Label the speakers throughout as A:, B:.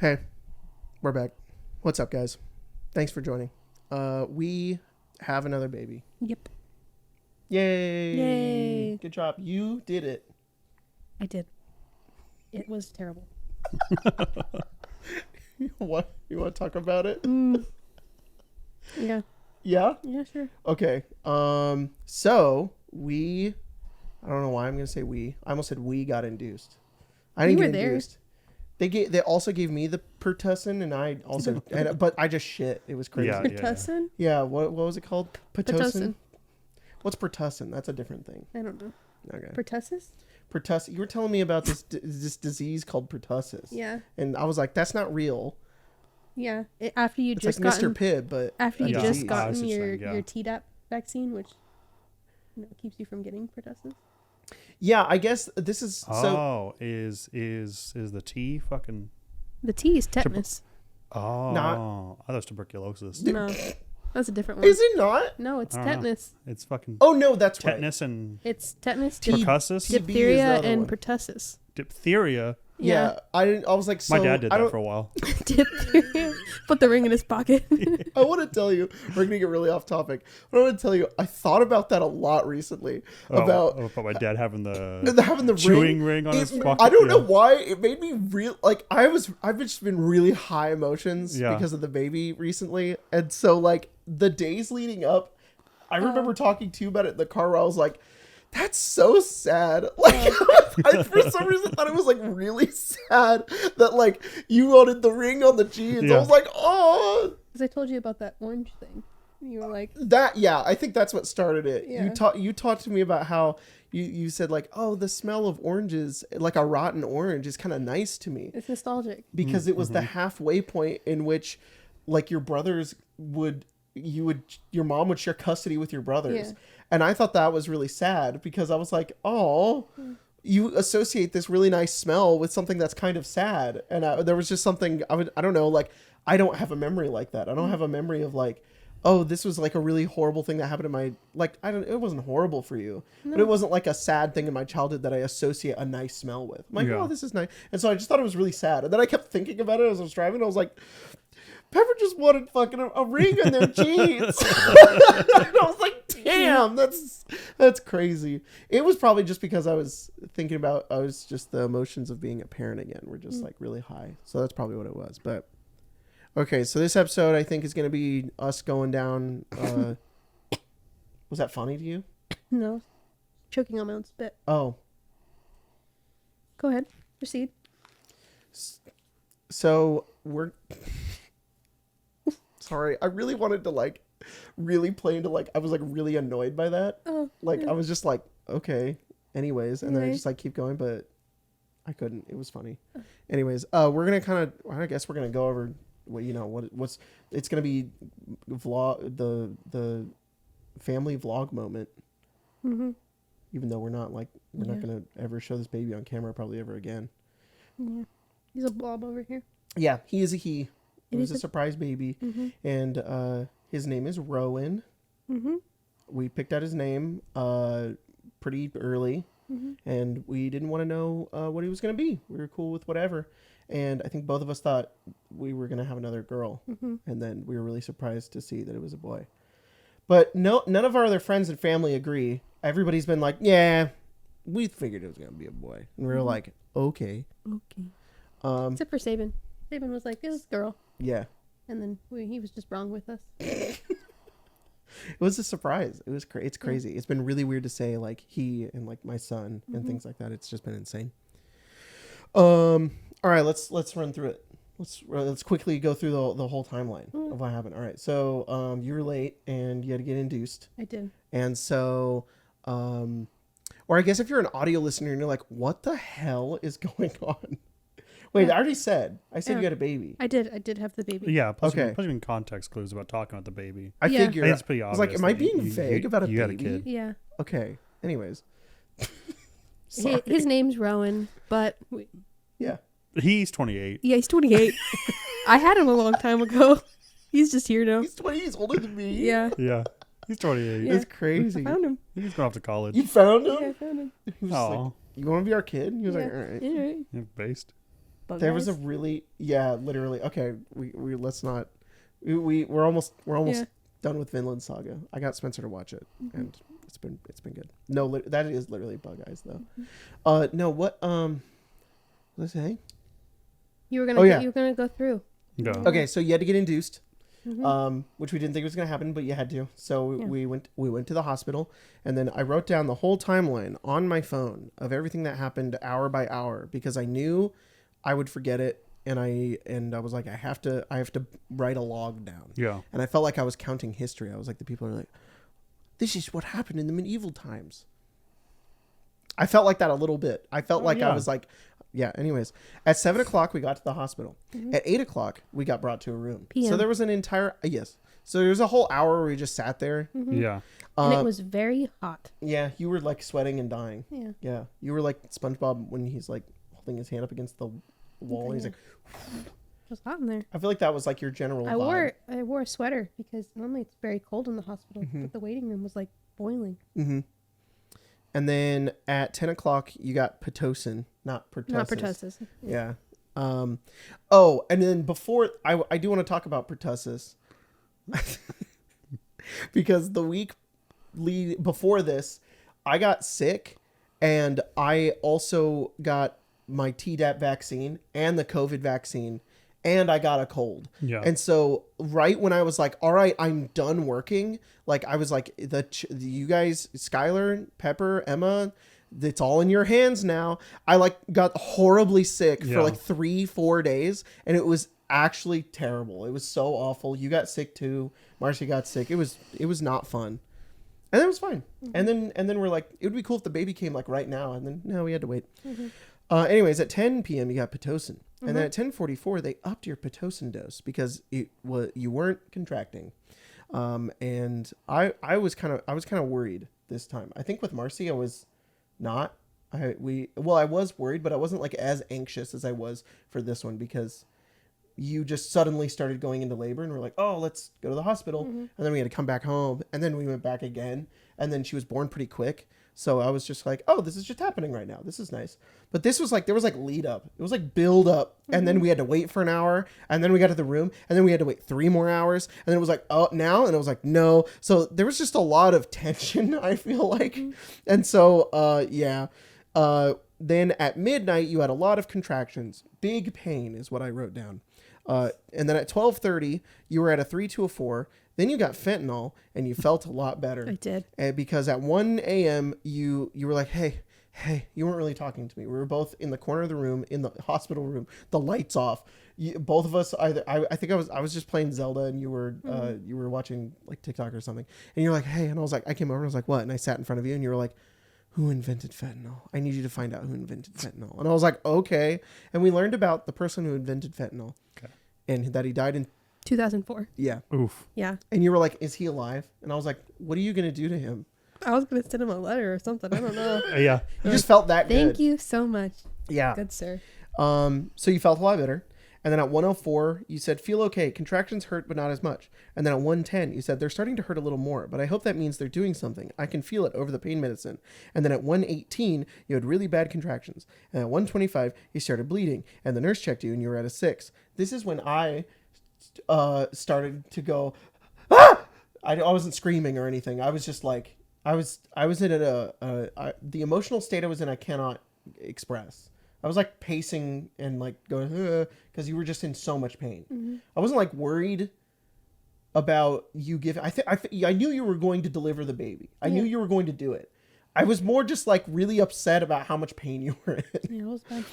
A: Hey, we're back. What's up, guys? Thanks for joining. We have another baby.
B: Yep.
A: Yay!
B: Yay!
A: Good job. You did it.
B: I did. It was terrible.
A: What? You want to talk about it?
B: Yeah.
A: Yeah?
B: Yeah, sure.
A: Okay. So we, I don't know why I'm going to say we. I almost said we got induced. I didn't
B: You
A: get
B: were there.
A: induced. They also gave me the Pertussin, and I also, but I just shit. It was crazy.
C: Yeah.
B: Pertussin?
A: Yeah, what was it called?
B: Pitocin.
A: What's Pertussin? That's a different thing.
B: I don't know.
A: Okay.
B: Pertussis?
A: Pertussis. You were telling me about this disease called pertussis.
B: Yeah.
A: And I was like, that's not real.
B: Yeah. After you
A: It's
B: just
A: like
B: gotten
A: Mr. Pibb, but
B: after you
C: Yeah.
B: just
C: I
B: gotten
C: see what you're
B: your
C: saying, yeah.
B: your Tdap vaccine, which keeps you from getting pertussis.
A: yeah, I guess this is so.
C: Oh, is the T fucking?
B: The T is tetanus.
C: Oh,
A: Not-
C: I thought it was tuberculosis.
B: No, that's a different one.
A: Is it not?
B: No, it's
C: I don't know.
B: tetanus.
C: It's fucking
A: Oh no, that's right.
C: tetanus and
B: It's tetanus,
A: T-
C: pertussis,
A: TB is the
B: diphtheria,
A: other
B: and
A: one.
B: pertussis.
C: diphtheria.
A: Yeah, I didn't. I was like, so
C: My dad did
A: I
C: that
A: don't-
C: for a while.
B: Diphtheria. Put the ring in his pocket.
A: I want to tell you, we're gonna get really off topic. But I want to tell you, I thought about that a lot recently. About
C: my dad having the
A: having the
C: chewing ring on his pocket.
A: I don't know
C: Yeah.
A: why it made me real. Like I've just been really high emotions
C: Yeah.
A: because of the baby recently, and so like the days leading up, I remember talking to you about it in the car where I was like, "That's so sad." Like I for some reason thought it was like really sad that like you wanted the ring on the jeans. I
C: Yeah.
A: was like, "Oh."
B: Because I told you about that orange thing. You were like,
A: That yeah, I think that's what started it.
B: Yeah.
A: You talked to me about how you said like, oh, the smell of oranges, like a rotten orange, is kind of nice to me
B: it's nostalgic.
A: because it was the halfway point in which, like, your brothers your mom would share custody with your brothers,
B: Yeah.
A: and I thought that was really sad because I was like, oh. You associate this really nice smell with something that's kind of sad, and there was just something I don't know, like I don't have a memory like that. I don't have a memory of like, oh, this was like a really horrible thing that happened in my it wasn't horrible for you, but it wasn't like a sad thing in my childhood that I associate a nice smell with. I'm like,
C: Yeah.
A: oh, this is nice, and so I just thought it was really sad, and then I kept thinking about it as I was driving. I was like, Pepper just wanted fucking a ring in their jeans. And I was like, damn, that's crazy. It was probably just because I was just the emotions of being a parent again were just like really high. So that's probably what it was. But okay, so this episode I think is going to be us going down. Was that funny to you?
B: No. Choking on my own spit.
A: Oh,
B: Go ahead. Proceed.
A: so we're. Sorry, I really wanted to like really play into like I was like really annoyed by that.
B: Oh.
A: Like I was just like, okay, anyways, and then I
B: Anyway.
A: just like keep going, but I couldn't. It was funny. Anyways, we're gonna kind of, I guess we're gonna go over what's it's gonna be the family vlog moment.
B: Mm-hmm.
A: Even though we're not
B: Yeah.
A: gonna ever show this baby on camera probably ever again.
B: Yeah. He's a blob over here.
A: Yeah, he is a he. It
B: It
A: was
B: is
A: a surprise baby,
B: Mm-hmm.
A: and his name is Rowan.
B: Mm-hmm.
A: We picked out his name pretty early,
B: Mm-hmm.
A: and we didn't want to know what he was going to be. We were cool with whatever, and I think both of us thought we were going to have another girl,
B: Mm-hmm.
A: and then we were really surprised to see that it was a boy. But no, none of our other friends and family agree. Everybody's been like, yeah, we figured it was going to be a boy, and we were like, okay.
B: Okay. Except for Sabin. Sabin was like, "This girl,"
A: Yeah,
B: and then he was just wrong with us.
A: it was a surprise. It was it's crazy. It's been really weird to say like he and like my son and things like that. It's just been insane. All right, let's run through it. Let's quickly go through the whole timeline of what happened. All right, so you were late and you had to get induced,
B: I did.
A: and so or I guess if you're an audio listener and you're like, what the hell is going on? Wait, I already said. I said
B: Yeah.
A: you had a baby.
B: I did have the baby.
C: Yeah, plus
A: Okay.
C: even context clues about talking about the baby.
A: I
B: Yeah.
A: figured.
C: I think it's pretty
A: I
C: obvious.
A: was like, am I
C: that
A: being vague about a
C: you had a
A: baby?
C: kid.
B: Yeah.
A: Okay. Anyways.
B: His name's Rowan, but
A: Yeah.
C: He's 28.
B: yeah, he's 28. I had him a long time ago. He's just here now.
A: He's 20. He's older than me.
B: Yeah.
C: Yeah, he's 28.
B: Yeah.
A: That's
B: I
A: crazy.
B: found him.
C: He's going off to college.
A: You found him?
B: Yeah, I found him.
A: He was just like,
C: Oh,
A: you want to be our kid? He was like,
B: Yeah.
A: all right.
B: Yeah, right.
C: based.
B: bug
A: There
B: eyes.
A: was a really literally. Okay, we let's not. We're almost
B: Yeah.
A: done with Vinland Saga. I got Spencer to watch it, and it's been good. No, that is literally Bug Eyes though. No, what let's say.
B: You were gonna.
A: Oh, yeah.
B: You were gonna go through.
C: Go.
A: Okay, so you had to get induced,
B: Mhm.
A: which we didn't think was going to happen, but you had to. So
B: Yeah.
A: we went to the hospital, and then I wrote down the whole timeline on my phone of everything that happened hour by hour because I knew I would forget it, and I was like, I have to write a log down.
C: Yeah.
A: And I felt like I was counting history. I was like, the people are like, this is what happened in the medieval times. I felt like that a little bit. I felt like I
C: yeah.
A: was like, yeah. Anyways, at 7 o'clock, we got to the hospital. At 8 o'clock, we got brought to a room. So
B: PM.
A: there was an entire, yes. So there was a whole hour where we just sat there.
C: Yeah.
B: And it
A: Um,
B: was very hot.
A: yeah, you were like sweating and dying.
B: Yeah.
A: Yeah. You were like SpongeBob when he's like holding his hand up against the wall. And he's like,
B: It was hot in there.
A: I feel like that was like your general vibe.
B: I wore a sweater because normally it's very cold in the hospital, but the waiting room was like boiling.
A: Mm-hmm. And then at 10 o'clock, you got Pitocin, not pertussis.
B: Not pertussis.
A: Yeah. Oh, and then before, I do want to talk about pertussis. Because the week before this, I got sick, and I also got my Tdap vaccine and the COVID vaccine, and I got a cold.
C: Yeah.
A: And so right when I was like, all right, I'm done working, like I was like, you guys, Skylar, Pepper, Emma, it's all in your hands now. I like got horribly sick for
C: Yeah.
A: like 3-4 days, and it was actually terrible. It was so awful. You got sick too. Marcy got sick. It was not fun. And then it was fine. And then we're like, it would be cool if the baby came like right now. And then no, we had to wait. Anyways, at 10 p.m. you got Pitocin, and then at 10:44 they upped your Pitocin dose because you weren't contracting. And I was kind of worried this time. I think with Marcy I was not. I was worried, but I wasn't like as anxious as I was for this one because you just suddenly started going into labor and we're like, oh, let's go to the hospital. And then we had to come back home, and then we went back again, and then she was born pretty quick. So I was just like, oh, this is just happening right now. This is nice. But this was like, there was like lead up. It was like build up. And then we had to wait for an hour, and then we got to the room, and then we had to wait 3 more hours. And then it was like, oh, now? And it was like, no. So there was just a lot of tension, I feel like. And so, then at midnight, you had a lot of contractions. Big pain is what I wrote down. And then at 12:30, you were at a 3 to a 4. Then you got fentanyl, and you felt a lot better.
B: I did.
A: Because at 1 a.m., you were like, hey, you weren't really talking to me. We were both in the corner of the room, in the hospital room, the lights off. Both of us, I think I was just playing Zelda, and you were watching like TikTok or something. And you're like, hey, and I was like, I came over and I was like, what? And I sat in front of you, and you were like, who invented fentanyl? I need you to find out who invented fentanyl. And I was like, okay. And we learned about the person who invented fentanyl.
C: Okay.
A: And that he died in
B: 2004.
A: Yeah.
C: Oof.
B: Yeah.
A: And you were like, is he alive? And I was like, what are you going to do to him?
B: I was going to send him a letter or something. I don't know.
C: Yeah.
A: You just felt that good.
B: Thank you so much.
A: Yeah.
B: Good sir.
A: So you felt a lot better. And then at 1:04, you said, feel okay. Contractions hurt, but not as much. And then at 1:10, you said, they're starting to hurt a little more, but I hope that means they're doing something. I can feel it over the pain medicine. And then at 1:18, you had really bad contractions. And at 1:25, you started bleeding. And the nurse checked you, and you were at a 6. This is when I started to go, ah! I wasn't screaming or anything. I was just like, I was in the emotional state I was in, I cannot express. I was like pacing and like going, because you were just in so much pain. I wasn't like worried about you giving. I knew you were going to deliver the baby. I knew you were going to do it. I was more just like really upset about how much pain you were in.
B: Yeah, it was bad.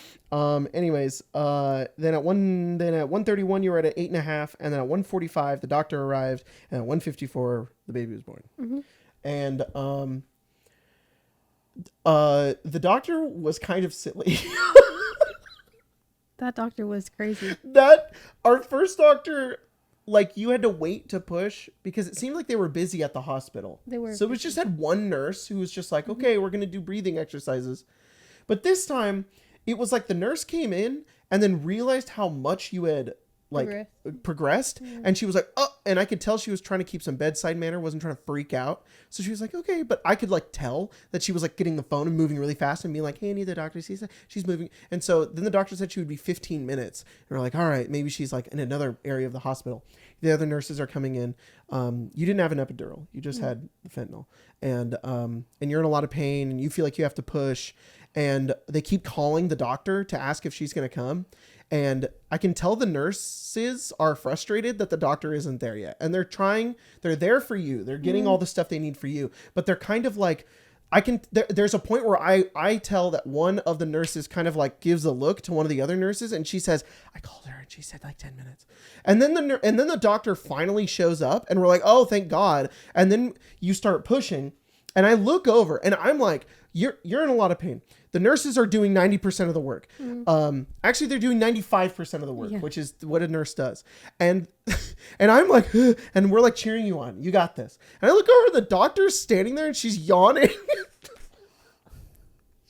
A: Anyways, then at 1:31 you were at an 8.5, and then at 1:45 the doctor arrived, and at 1:54 the baby was born. And the doctor was kind of silly.
B: That doctor was crazy.
A: That our first doctor, like, you had to wait to push because it seemed like they were busy at the hospital.
B: They were.
A: So it was just had one nurse who was just like, okay, we're gonna do breathing exercises. But this time it was like the nurse came in and then realized how much you had like progressed. And she was like, oh, and I could tell she was trying to keep some bedside manner, wasn't trying to freak out. So she was like, okay, but I could like tell that she was like getting the phone and moving really fast and being like, hey, I need the doctor to see that. She's moving. And so then the doctor said she would be 15 minutes. And we're like, all right, maybe she's like in another area of the hospital. The other nurses are coming in. You didn't have an epidural. You just had the fentanyl. And you're in a lot of pain and you feel like you have to push. And they keep calling the doctor to ask if she's going to come. And I can tell the nurses are frustrated that the doctor isn't there yet. And they're there for you. They're getting all the stuff they need for you. But they're kind of like, there's a point where I tell that one of the nurses kind of like gives a look to one of the other nurses. And she says, I called her and she said like 10 minutes. And then the doctor finally shows up and we're like, oh, thank God. And then you start pushing and I look over and I'm like, you're in a lot of pain. The nurses are doing 90% of the work. Actually, they're doing 95% of the work, which is what a nurse does. And I'm like, and we're like cheering you on. You got this. And I look over, the doctor's standing there and she's yawning.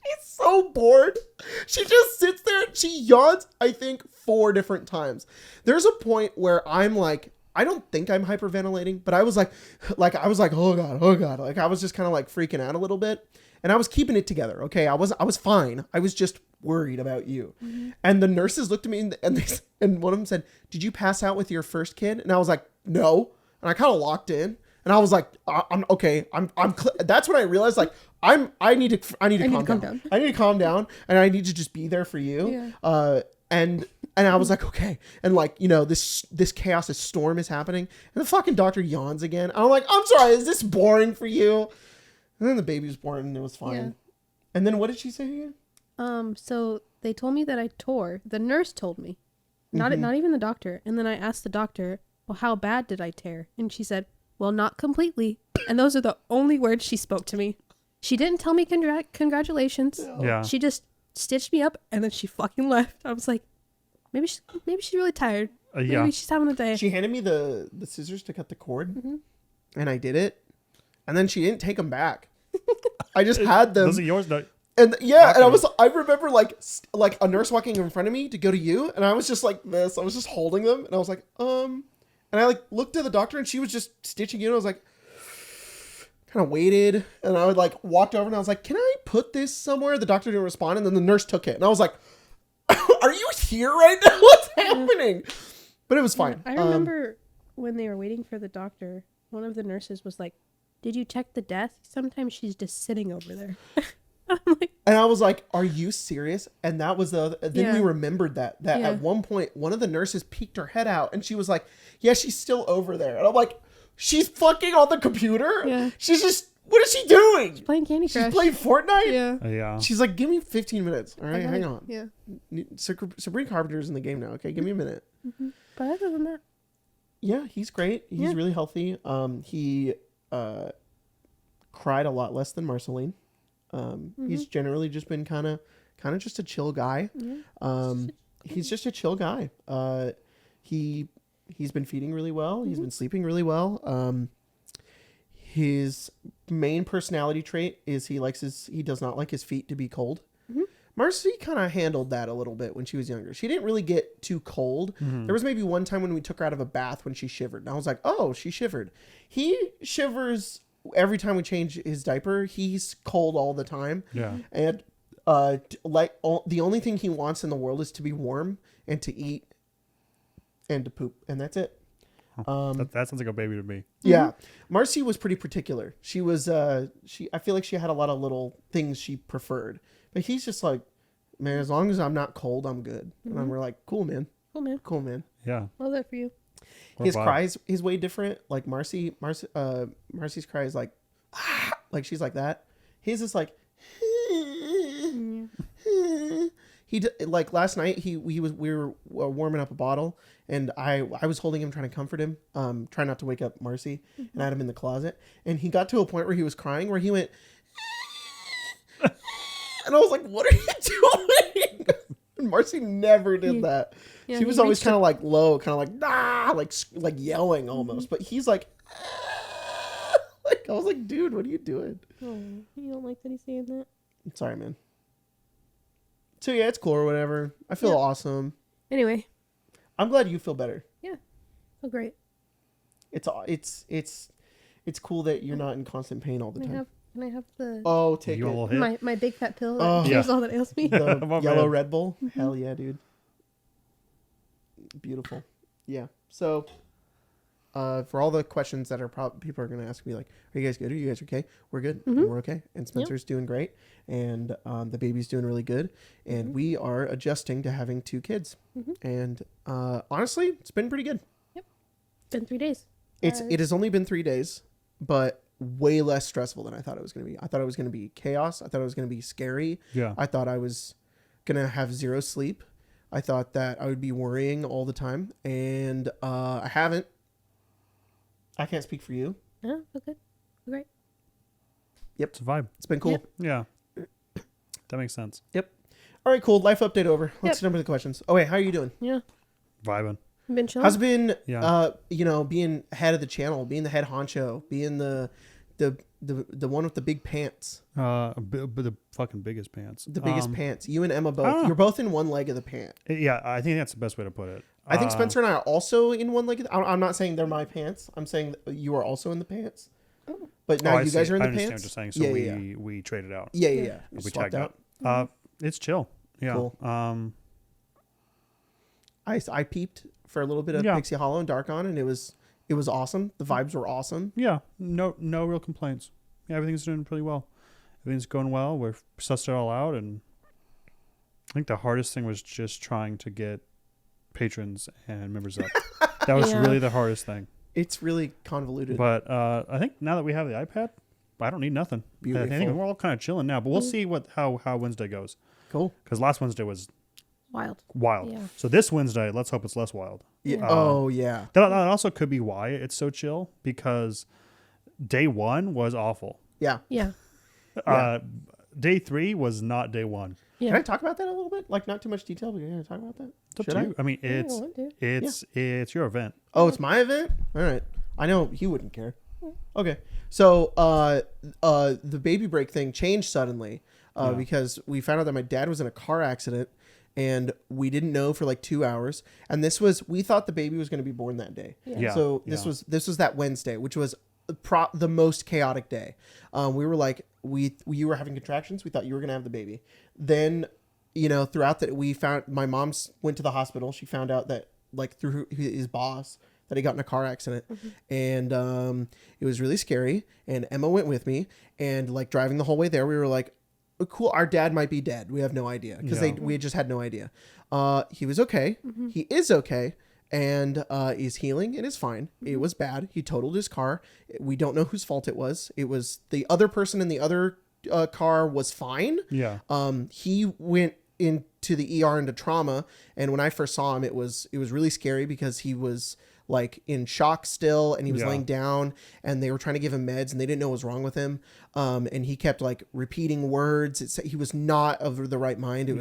A: She's so bored. She just sits there and she yawns, I think, 4 different times. There's a point where I'm like, I don't think I'm hyperventilating, but I was like, oh God. Like I was just kind of like freaking out a little bit. And I was keeping it together. Okay. I was fine. I was just worried about you. And the nurses looked at me and one of them said, did you pass out with your first kid? And I was like, no. And I kind of locked in and I was like, I'm okay. That's when I realized like, I need to calm down. I need to calm down and I need to just be there for you. Yeah. And I was like, okay. And like, you know, this chaos, this storm is happening and the fucking doctor yawns again. I'm like, I'm sorry. Is this boring for you? And then the baby was born and it was fine. Yeah. And then what did she say again?
B: So they told me that I tore. The nurse told me. Not even the doctor. And then I asked the doctor, well, how bad did I tear? And she said, well, not completely. And those are the only words she spoke to me. She didn't tell me congratulations.
C: Yeah.
B: She just stitched me up and then she fucking left. I was like, maybe she's really tired. Maybe she's having a day.
A: She handed me the scissors to cut the cord and I did it. And then she didn't take them back. I just had them.
C: Those are yours, though.
A: And yeah, and I remember like a nurse walking in front of me to go to you, and I was just like this. I was just holding them, and I was like, and I like looked at the doctor, and she was just stitching you, and I was like, kind of waited, and I would like walked over, and I was like, can I put this somewhere? The doctor didn't respond, and then the nurse took it, and I was like, are you here right now? What's happening? But it was fine.
B: I remember when they were waiting for the doctor, one of the nurses was like, did you check the desk? Sometimes she's just sitting over there.
A: And I was like, are you serious? And that was then we remembered that at one point, one of the nurses peeked her head out and she was like, yeah, she's still over there. And I'm like, she's fucking on the computer? Yeah. She's just, what is she doing? She's
B: playing Candy Crush.
A: She's playing Fortnite?
B: Yeah.
C: Yeah.
A: She's like, give me 15 minutes. All right, hang on.
B: Yeah.
A: Sabrina Carpenter's in the game now. Okay, give me a minute.
B: But other than that.
A: Yeah, he's great. He's really healthy. He cried a lot less than Marceline. He's generally just been kind of just a chill guy. He's just a chill guy. He's been feeding really well. He's been sleeping really well. His main personality trait is he does not like his feet to be cold. Marcy kind of handled that a little bit when she was younger. She didn't really get too cold. There was maybe one time when we took her out of a bath when she shivered. And I was like, oh, she shivered. He shivers every time we change his diaper. He's cold all the time. Yeah. And the only thing he wants in the world is to be warm and to eat and to poop. And that's it.
C: That sounds like a baby to me.
A: Yeah. Marcy was pretty particular. She was, I feel like she had a lot of little things she preferred. But he's just like, man, as long as I'm not cold, I'm good. And I'm like, cool, man. Cool, man.
C: Yeah.
B: Love that for you.
A: His cries is way different. Like Marcy's cry is like, like she's like that. His is like, like last night we were warming up a bottle and I was holding him, trying to comfort him, trying not to wake up Marcy, and I had him in the closet, and he got to a point where he was crying where he went, and I was like, what are you doing? And Marcy never did that. Yeah, she was always kind of like low, kind of like, nah, like yelling almost. But he's like, like, I was like, dude, what are you doing?
B: Oh, you don't like that he's saying that?
A: Sorry, man. So yeah, it's cool or whatever. I feel awesome.
B: Anyway.
A: I'm glad you feel better.
B: Yeah. Oh, great.
A: It's cool that you're not in constant pain all the time.
B: Can I have the
A: Oh, take
C: You want a
A: it.
C: little hit?
B: my big fat pill
A: Oh.
B: that cures all that ails me?
A: The
C: My
A: yellow
C: man.
A: Red Bull. Hell yeah, dude. Beautiful. Yeah. So, for all the questions that people are going to ask me, like, are you guys good? Are you guys okay? We're good.
B: Mhm.
A: We're okay. And Spencer's doing great. And the baby's doing really good. And we are adjusting to having 2 kids. And honestly, it's been pretty good.
B: It's been 3 days.
A: It has only been 3 days, but way less stressful than I thought it was going to be. I thought it was going to be chaos. I thought it was going to be scary.
C: Yeah.
A: I thought I was going to have 0 sleep. I thought that I would be worrying all the time, and I haven't. I can't speak for you.
B: Yeah, feel good. Great.
C: It's a vibe.
A: It's been cool.
B: Yep.
C: Yeah. That makes sense.
A: Yep. All right, cool. Life update over. Let's
B: Yep.
A: jump into the questions. Oh, wait, how are you doing?
B: Yeah.
C: Vibing.
B: Been chilling.
A: How's it been,
C: Yeah.
A: being head of the channel, being the head honcho, being the one with the big pants,
C: The fucking biggest pants.
A: the biggest pants? You and Emma
C: I
A: both.
C: don't know.
A: You're both in one leg of the pant.
C: Yeah, I think that's the best way to put it.
A: I think Spencer and I are also in one leg. I'm not saying they're my pants. I'm saying that you are also in the pants. But now
C: I
A: you
C: see.
A: guys are in
C: I
A: the
C: understand
A: pants.
C: what you're saying. So
A: yeah.
C: we traded out.
A: Yeah.
C: We
A: Swapped
C: tagged out. It's chill. Yeah.
A: Cool. I peeped for a little bit of
C: Yeah.
A: Pixie Hollow and Dark On, and it was awesome. The vibes were awesome.
C: Yeah. No real complaints. Yeah, everything's doing pretty well. Everything's going well. We've sussed it all out, and I think the hardest thing was just trying to get patrons and members up. That was
B: Yeah.
C: really the hardest thing.
A: It's really convoluted.
C: But I think now that we have the iPad, I don't need nothing. I think
A: Beautiful.
C: we're all kind of chilling now. But we'll see how Wednesday goes.
A: Cool.
C: Because last Wednesday was
B: Wild.
C: wild.
B: Yeah.
C: So this Wednesday, let's hope it's less wild.
A: Yeah. Oh yeah.
C: That also could be why it's so chill, because day 1 was awful.
A: Yeah.
B: Yeah.
C: Day 3 was not day 1.
B: Yeah.
A: Can I talk about that a little bit? Like, not too much detail, but you're gonna talk about that.
C: It's up
A: Should
C: to
A: I?
C: you. I mean,
B: Yeah,
C: it's
B: I want to.
C: it's your event.
A: Oh, it's my event. All right. I know he wouldn't care. Okay. So, the baby break thing changed suddenly, because we found out that my dad was in a car accident, and we didn't know for like 2 hours. And we thought the baby was going to be born that day.
C: Yeah.
A: So this was that Wednesday, which was the most chaotic day. We were like, you were having contractions. We thought you were going to have the baby. Then, throughout that, my mom went to the hospital. She found out that, like, through his boss, that he got in a car accident. And it was really scary. And Emma went with me, and like driving the whole way there, we were like, oh, cool, our dad might be dead. We have no idea, because we just had no idea. He was okay. He is okay. And is healing and is fine. It was bad. He totaled his car. We don't know whose fault it was. It was the other person in the other car was fine.
C: Yeah.
A: He went into the ER into trauma, and when I first saw him, it was really scary, because he was like in shock still, and he was laying down, and they were trying to give him meds, and they didn't know what was wrong with him. And he kept like repeating words. He was not of the right mind. It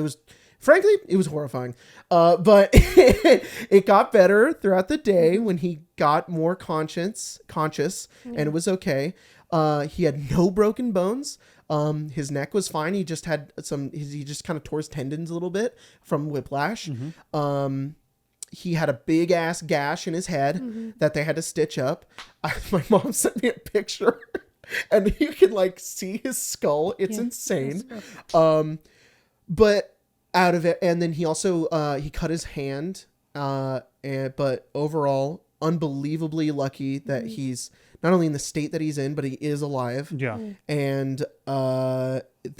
A: was frankly, it was horrifying. But it got better throughout the day when he got more conscious, and it was okay. He had no broken bones. His neck was fine. He just had he just kind of tore his tendons a little bit from whiplash. He had a big ass gash in his head that they had to stitch up. My mom sent me a picture, and you can like see his skull. It's insane. But out of it, and then he also he cut his hand. But overall, unbelievably lucky that he's not only in the state that he's in, but he is alive.
C: Yeah.
A: And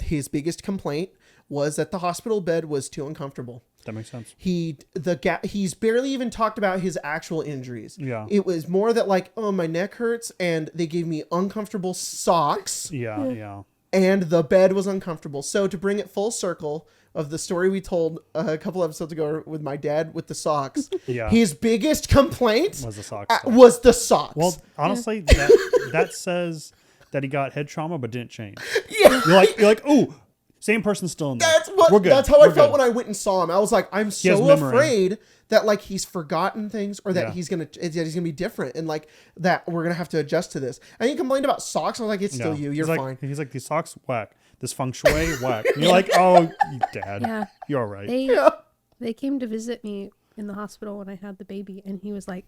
A: his biggest complaint was that the hospital bed was too uncomfortable.
C: That makes sense.
A: He's barely even talked about his actual injuries.
C: Yeah.
A: It was more that like, oh, my neck hurts, and they gave me uncomfortable socks.
C: Yeah.
A: And the bed was uncomfortable. So to bring it full circle of the story we told a couple episodes ago with my dad with the socks, his biggest complaint
C: Was the socks.
A: was the socks.
C: Well, honestly, that says that he got head trauma but didn't change.
A: Yeah.
C: You're like, ooh, same person's still in there.
A: We're good. That's how I felt
C: good.
A: when I went and saw him. I was like, I'm
C: has
A: so
C: memory.
A: afraid that like he's forgotten things, or that he's gonna be different, and like that we're gonna have to adjust to this. And he complained about socks. I was like, it's still you. You're fine.
C: He's like, these socks whack. This feng shui whack. And you're like, oh, Dad, you're all right.
B: They came to visit me in the hospital when I had the baby, and he was like,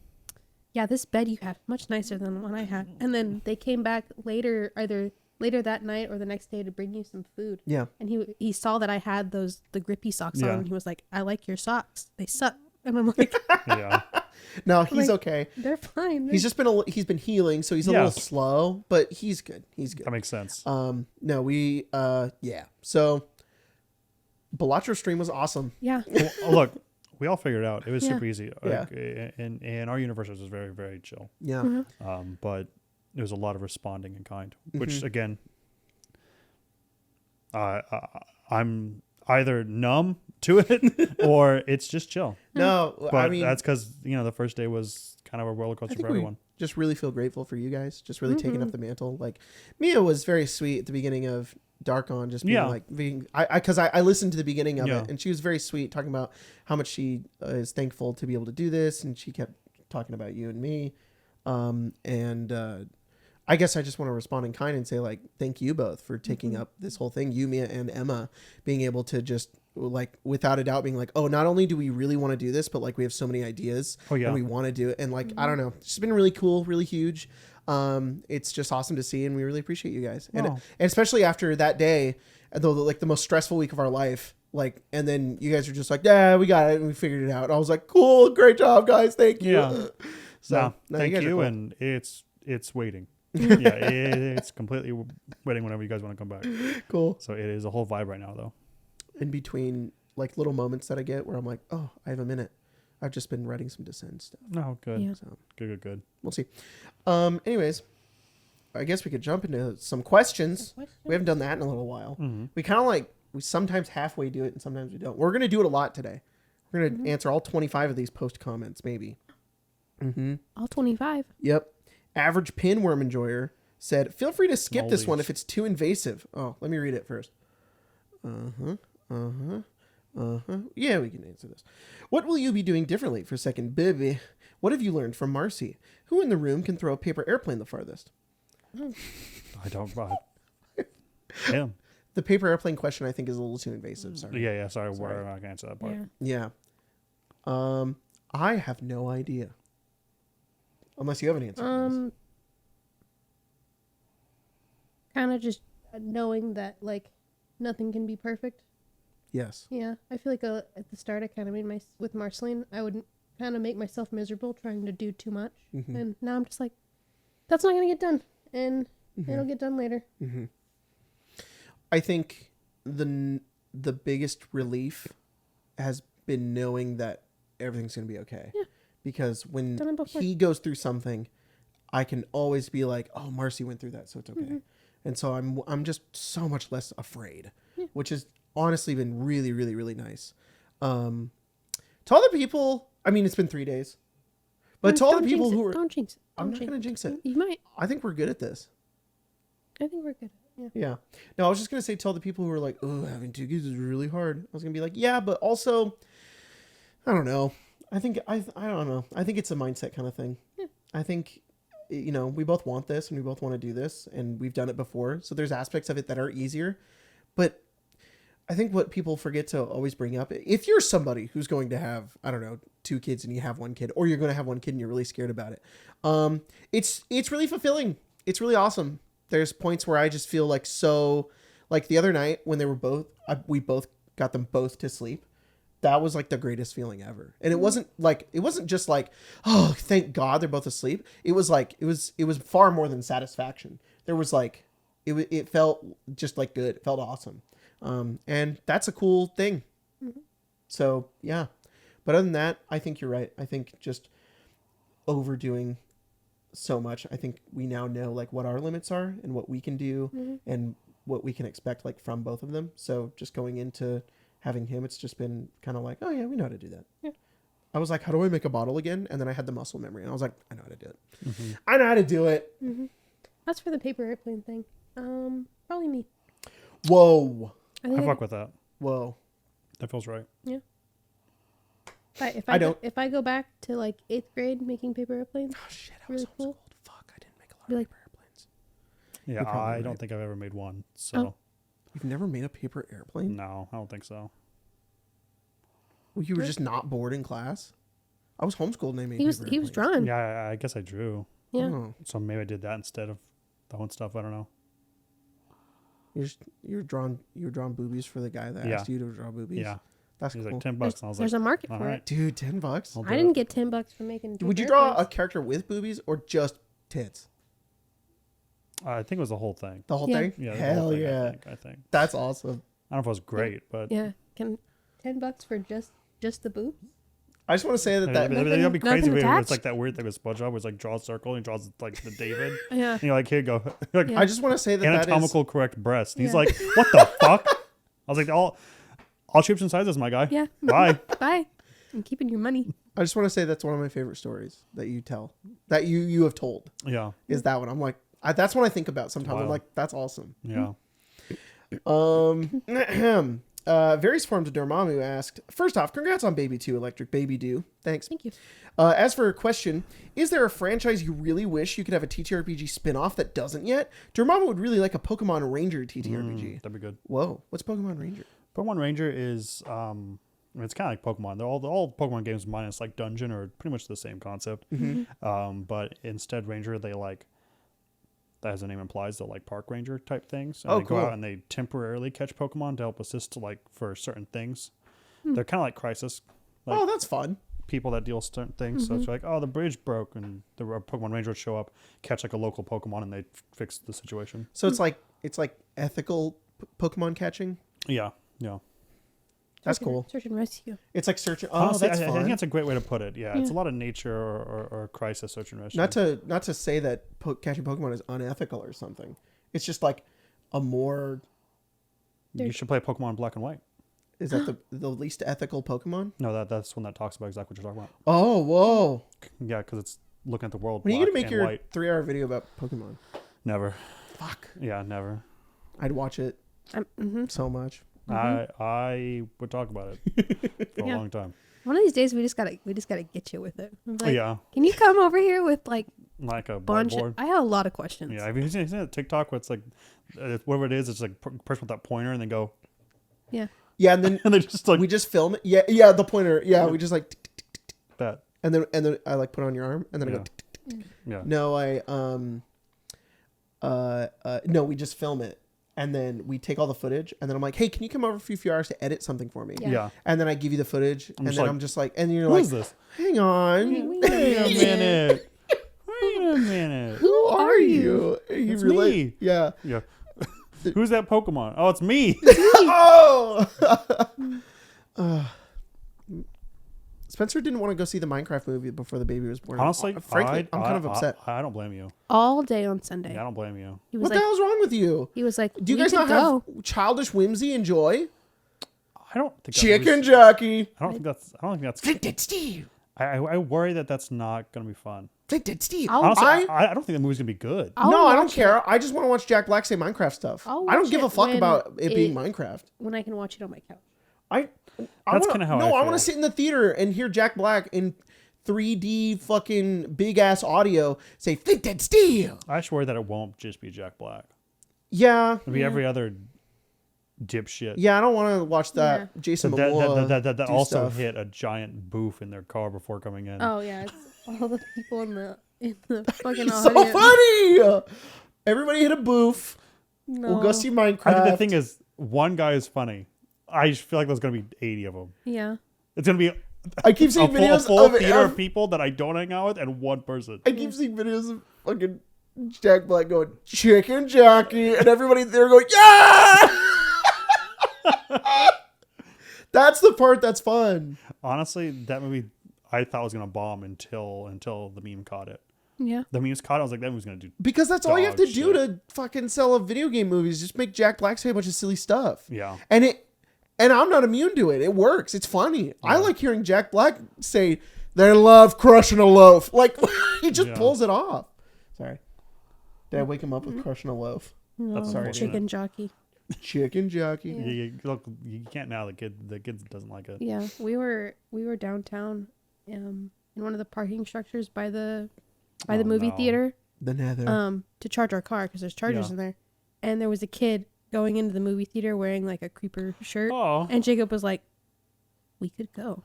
B: "Yeah, this bed you have much nicer than the one I had." And then they came back later, either later that night or the next day, to bring you some food.
A: Yeah.
B: And he saw that I had the grippy socks
C: Yeah.
B: on, and he was like, "I like your socks. They suck." And I'm like,
C: Yeah.
A: No, he's
B: like,
A: okay.
B: "They're fine."
A: He's just he's been healing, so he's a
C: Yeah.
A: little slow, but he's good. He's good.
C: That makes sense.
A: No, we yeah. So Balatro's stream was awesome.
B: Yeah.
C: Well, look, we all figured it out. It was
B: Yeah.
C: super easy.
A: Yeah.
C: And our universe was very, very chill.
A: Yeah.
B: Mm-hmm.
C: But there was a lot of responding in kind, which
A: Mhm.
C: again, I'm either numb to it or it's just chill.
A: No,
C: But
A: I mean
C: that's because the first day was kind of a roller
A: I
C: coaster
A: think
C: for
A: we
C: everyone.
A: just really feel grateful for you guys, just really taking
B: Mhm.
A: up the mantle. Like Mia was very sweet at the beginning of Darkon, just being
C: Yeah.
A: like I listened to the beginning of
C: Yeah.
A: it, and she was very sweet, talking about how much she is thankful to be able to do this, and she kept talking about you and me. I guess I just want to respond in kind and say, like, thank you both for taking up this whole thing. You, Mia, and Emma, being able to just, like, without a doubt, being like, oh, not only do we really want to do this, but, like, we have so many ideas.
C: Oh, yeah.
A: And we want to do it. And, like, I don't know. It's been really cool, really huge. It's just awesome to see, and we really appreciate you guys. And
C: Wow.
A: especially after that day, though, like, the most stressful week of our life. Like, and then you guys are just like, yeah, we got it, and we figured it out. And I was like, cool, great job, guys. Thank you.
C: Yeah.
A: So,
C: No,
A: no,
C: thank
A: guys are
C: you,
A: cool.
C: and it's waiting. Yeah, it's completely waiting whenever you guys want to come back.
A: Cool.
C: So it is a whole vibe right now, though.
A: In between, like, little moments that I get where I'm like, oh, I have a minute. I've just been writing some Descend stuff.
C: No, good,
B: Yeah.
A: So
C: good.
A: we'll see. Anyways, I guess we could jump into some questions. We haven't done that in a little while.
C: Mm-hmm.
A: We kind of we sometimes halfway do it and sometimes we don't. We're going to do it a lot today. We're going to answer all 25 of these post comments, maybe. Mm-hmm.
B: All 25.
A: Yep. Average pinworm enjoyer said, feel free to skip this
C: Holy
A: one if it's too invasive. Oh, let me read it first. Yeah, we can answer this. What will you be doing differently for second baby? What have you learned from Marcy? Who in the room can throw a paper airplane the farthest?
C: I don't. Damn.
A: The paper airplane question, I think, is a little too invasive. Sorry.
C: Yeah. Sorry,
A: Sorry.
C: we're not gonna answer that part.
B: Yeah.
A: Yeah. I have no idea. Unless you have an answer. for this.
B: Kind of just knowing that, like, nothing can be perfect.
A: Yes.
B: Yeah, I feel like at the start I kind of made with Marceline, I would kind of make myself miserable trying to do too much,
A: Mhm.
B: and now I'm just like, that's not gonna get done, and
A: Mhm.
B: it'll get done later.
A: Mm-hmm. I think the biggest relief has been knowing that everything's going to be okay.
B: Yeah.
A: Because when
B: Done it before.
A: he goes through something, I can always be like, "Oh, Marcy went through that, so it's okay."
B: Mhm.
A: And so I'm just so much less afraid,
B: Yeah.
A: which has honestly been really, really, really nice. To all the people, I mean, it's been 3 days, but to all the
B: Don't
A: people
B: jinx
A: who
B: it.
A: are,
B: don't jinx it.
A: I'm
B: Don't
A: not going to jinx it.
B: You might.
A: I think we're good at this.
B: I think we're good. Yeah.
A: Yeah. No, I was just gonna say, tell the people who are like, "Oh, having two kids is really hard." I was gonna be like, "Yeah, but also, I don't know. I think I don't know. I think it's a mindset kind of thing.
B: Yeah.
A: I think, we both want this and we both want to do this, and we've done it before. So there's aspects of it that are easier, but I think what people forget to always bring up, if you're somebody who's going to have, I don't know, 2 kids and you have 1 kid, or you're going to have 1 kid and you're really scared about it, it's really fulfilling. It's really awesome. There's points where I just feel like like the other night when they were we both got them both to sleep. That was like the greatest feeling ever. And it wasn't just like, oh, thank God they're both asleep. It was like, it was far more than satisfaction. There was like, it felt just like good. It felt awesome. And that's a cool thing.
B: Mm-hmm.
A: So yeah, but other than that, I think you're right. I think just overdoing so much. I think we now know like what our limits are and what we can do
B: Mm-hmm.
A: and what we can expect like from both of them. So just going into having him, it's just been kind of like, oh yeah, we know how to do that.
B: Yeah.
A: I was like, how do I make a bottle again? And then I had the muscle memory and I was like, I know how to do it.
C: Mm-hmm.
A: I know how to do it.
B: Mm-hmm. That's for the paper airplane thing. Probably me.
A: Whoa.
B: I
C: I
B: think
C: fuck with that.
A: Whoa.
C: That feels right.
B: if
A: I don't-
B: if I go back to like 8th grade making paper airplanes,
A: Oh shit, I was
B: Really cool.
A: homeschooled. Fuck, I didn't make a lot
B: Be
A: of
B: like-
A: paper airplanes.
C: Yeah,
A: You're probably
C: I don't
A: right.
C: think I've ever made one. So
B: Oh.
A: You've never made a paper airplane?
C: no, I don't think so.
A: You were just not bored in class? I was homeschooled and they made
B: He was
A: paper
B: he was
A: airplanes.
B: drawing.
C: Yeah, I guess I drew.
B: Yeah.
A: Oh.
C: So maybe I did that instead of the whole stuff. I don't know.
A: You were drawing boobies for the guy that
C: Yeah.
A: asked you to draw boobies?
C: Yeah.
A: That's
C: He was
A: cool.
C: like $10, and I was
B: There's
C: like,
B: a market
C: all
B: for
C: right.
B: it.
A: Dude, $10?
C: I'll do
B: I didn't
C: it.
B: get $10 for making.
A: Would you
B: paper
A: draw a
B: airplanes.
A: character with boobies or just tits?
C: I think it was the whole thing.
A: The whole
B: Yeah.
A: thing?
C: Yeah, the
A: Hell
C: whole thing,
A: yeah.
C: I think.
A: That's awesome.
C: I don't know if it was great, but
B: Yeah, can $10 for just the boobs?
A: I just want to say that
C: that'd be
B: Nothing-
C: crazy.
B: nothing
C: If it's
B: attached?
C: like that weird thing with SpongeBob, where it's like draw a circle and he draws like the David.
B: Yeah.
C: And you're like, here you go. Like,
B: Yeah.
A: I just want to say that
C: anatomical correct breast. And he's
B: Yeah.
C: like, what the fuck? I was like, all shapes and sizes, my guy.
B: Yeah.
C: Bye.
B: Bye. I'm keeping your money.
A: I just want to say that's one of my favorite stories that you tell, that you have told,
C: Yeah.
A: is that one. I'm like, that's what I think about sometimes. I'm
C: Wild.
A: like, that's awesome.
C: Yeah.
A: Various forms of Dormammu asked, first off, congrats on Baby 2, Electric Baby Do. Thanks.
B: Thank you.
A: As for a question, is there a franchise you really wish you could have a TTRPG spin-off that doesn't yet? Dormammu would really like a Pokemon Ranger TTRPG.
C: That'd be good.
A: Whoa, what's Pokemon Ranger?
C: Pokemon Ranger is it's kind of like Pokemon. They're all Pokemon games minus like Dungeon are pretty much the same concept. But instead Ranger, they like, as the name implies, they're like park ranger type things. And
A: Oh,
C: they
A: cool.
C: go out and they temporarily catch Pokemon to help assist like for certain things. They're kind of like Crisis, like
A: Oh, that's fun.
C: people that deal certain things. So it's like, oh, the bridge broke, and the Pokemon Ranger would show up, catch like a local Pokemon, and they fix the situation.
A: So it's like ethical Pokemon catching.
C: Yeah, yeah.
A: That's
B: Search and-
A: cool.
B: Search and rescue.
A: It's like searching. Oh,
C: Honestly,
A: that's
C: I think
A: fun.
C: that's a great way to put it. Yeah, it's a
B: Yeah.
C: lot of nature or Crisis search and rescue.
A: Not to say that catching Pokemon is unethical or something. It's just like a more.
C: You should play Pokemon Black and White.
A: Is that the least ethical Pokemon?
C: No, that's one that talks about exactly what you're talking about.
A: Oh, whoa!
C: Yeah, because it's looking at the world.
A: When are you
C: black
A: gonna make
C: and
A: your
C: white.
A: 3-hour video about Pokemon?
C: Never.
A: Fuck!
C: Yeah, never.
A: I'd watch it
B: Mm-hmm.
A: so much.
C: I would talk about it for a
B: Yeah.
C: long time.
B: One of these days, we just gotta get you with it. I'm like,
C: Yeah,
B: Can you come over here with like
C: like a
B: bunch?
C: whiteboard.
B: I have a lot of questions.
C: Yeah, have you seen that TikTok where it's like, whatever it is, it's like person with that pointer and they go,
B: Yeah.
A: Yeah, and then
C: and they just like
A: we just film it. Yeah, the pointer. Yeah, we just like, tick, tick, tick, tick,
C: that.
A: and then I like put it on your arm, and then I
C: Yeah.
A: go. Tick, tick, tick.
C: Yeah.
A: No, no, we just film it, and then we take all the footage, and then I'm like, hey, can you come over for a few hours to edit something for me?
B: Yeah.
C: Yeah.
A: And then I give you the footage, and
C: just
A: then
C: like,
A: I'm just like, and you're
C: Who
A: like,
C: is this?
A: hang on,
C: Wait a minute. Wait a minute.
A: who are you? You
C: It's
A: relate-
C: me.
A: Yeah.
C: Yeah. Who's that Pokemon? Oh, it's me.
A: Oh. Spencer didn't want to go see the Minecraft movie before the baby was born.
C: Honestly,
A: frankly, I'm kind of upset.
C: I don't blame you.
B: All day on Sunday.
C: Yeah, I don't blame you.
B: He was
A: What the
B: like,
A: hell's wrong with you?
B: he was like,
A: Do you
B: we
A: guys
B: could
A: not
B: go.
A: have childish whimsy and joy?
C: I don't think
A: Chicken
C: That
A: jockey.
C: I don't think that's.
A: Flinted Steve.
C: I worry that that's not gonna be fun.
A: Flinted Steve.
C: Honestly,
A: I
C: I don't think the movie's gonna be good.
B: I'll
A: no, I don't
B: watch it
A: care. I just want to watch Jack Black say Minecraft stuff.
B: I'll
A: I don't
B: watch
A: give a
B: it
A: fuck
B: when
A: about it being
B: it-
A: Minecraft.
B: when I can watch it on my couch.
A: I
C: That's
A: wanna-
C: kinda how
A: no,
C: I
A: I want
C: feel.
A: to sit in the theater and hear Jack Black in 3D fucking big ass audio say Flinted Steel.
C: I just worry that it won't just be Jack Black.
A: Yeah,
C: It'll be every other dipshit.
A: yeah. I don't want to watch that Jason
C: So
A: Momoa
C: that
A: do
C: also
A: stuff.
C: hit a giant boof in their car before coming in.
B: Oh yeah, it's all the people in the fucking
A: So
B: audience.
A: funny. Everybody hit a boof.
B: No.
A: We'll go see Minecraft.
C: I think the thing is, one guy is funny. I just feel like there's gonna be 80 of them.
B: Yeah.
C: It's gonna be
A: I keep seeing
C: a
A: videos
C: full
A: of
C: theater of people that I don't hang out with and one person.
A: I keep seeing videos of fucking Jack Black going chicken jockey, and everybody there going yeah. That's the part that's fun.
C: Honestly, that movie I thought was gonna bomb until the meme caught it.
B: Yeah.
C: The memes caught it. I was like, that movie's gonna do.
A: Because that's all you have to
C: Dog
A: do
C: shit.
A: to fucking sell a video game movies. Just make Jack Black say a bunch of silly stuff.
C: Yeah.
A: And I'm not immune to it. It works. It's funny. I like hearing Jack Black say they love crushing a loaf. Like he just
C: Yeah.
A: pulls it off. Sorry. Did I wake him up with crushing a loaf?
B: No,
A: sorry,
B: chicken jockey.
A: Chicken jockey.
B: Yeah.
C: Look, you can't now. The kid doesn't like it.
B: Yeah, we were downtown, in one of the parking structures by the
C: Oh,
B: movie
C: no.
B: theater,
A: The nether.
B: to charge our car because there's chargers
C: Yeah.
B: in there, and there was a kid going into the movie theater wearing like a creeper shirt,
C: Oh,
B: and Jacob was like, we could go.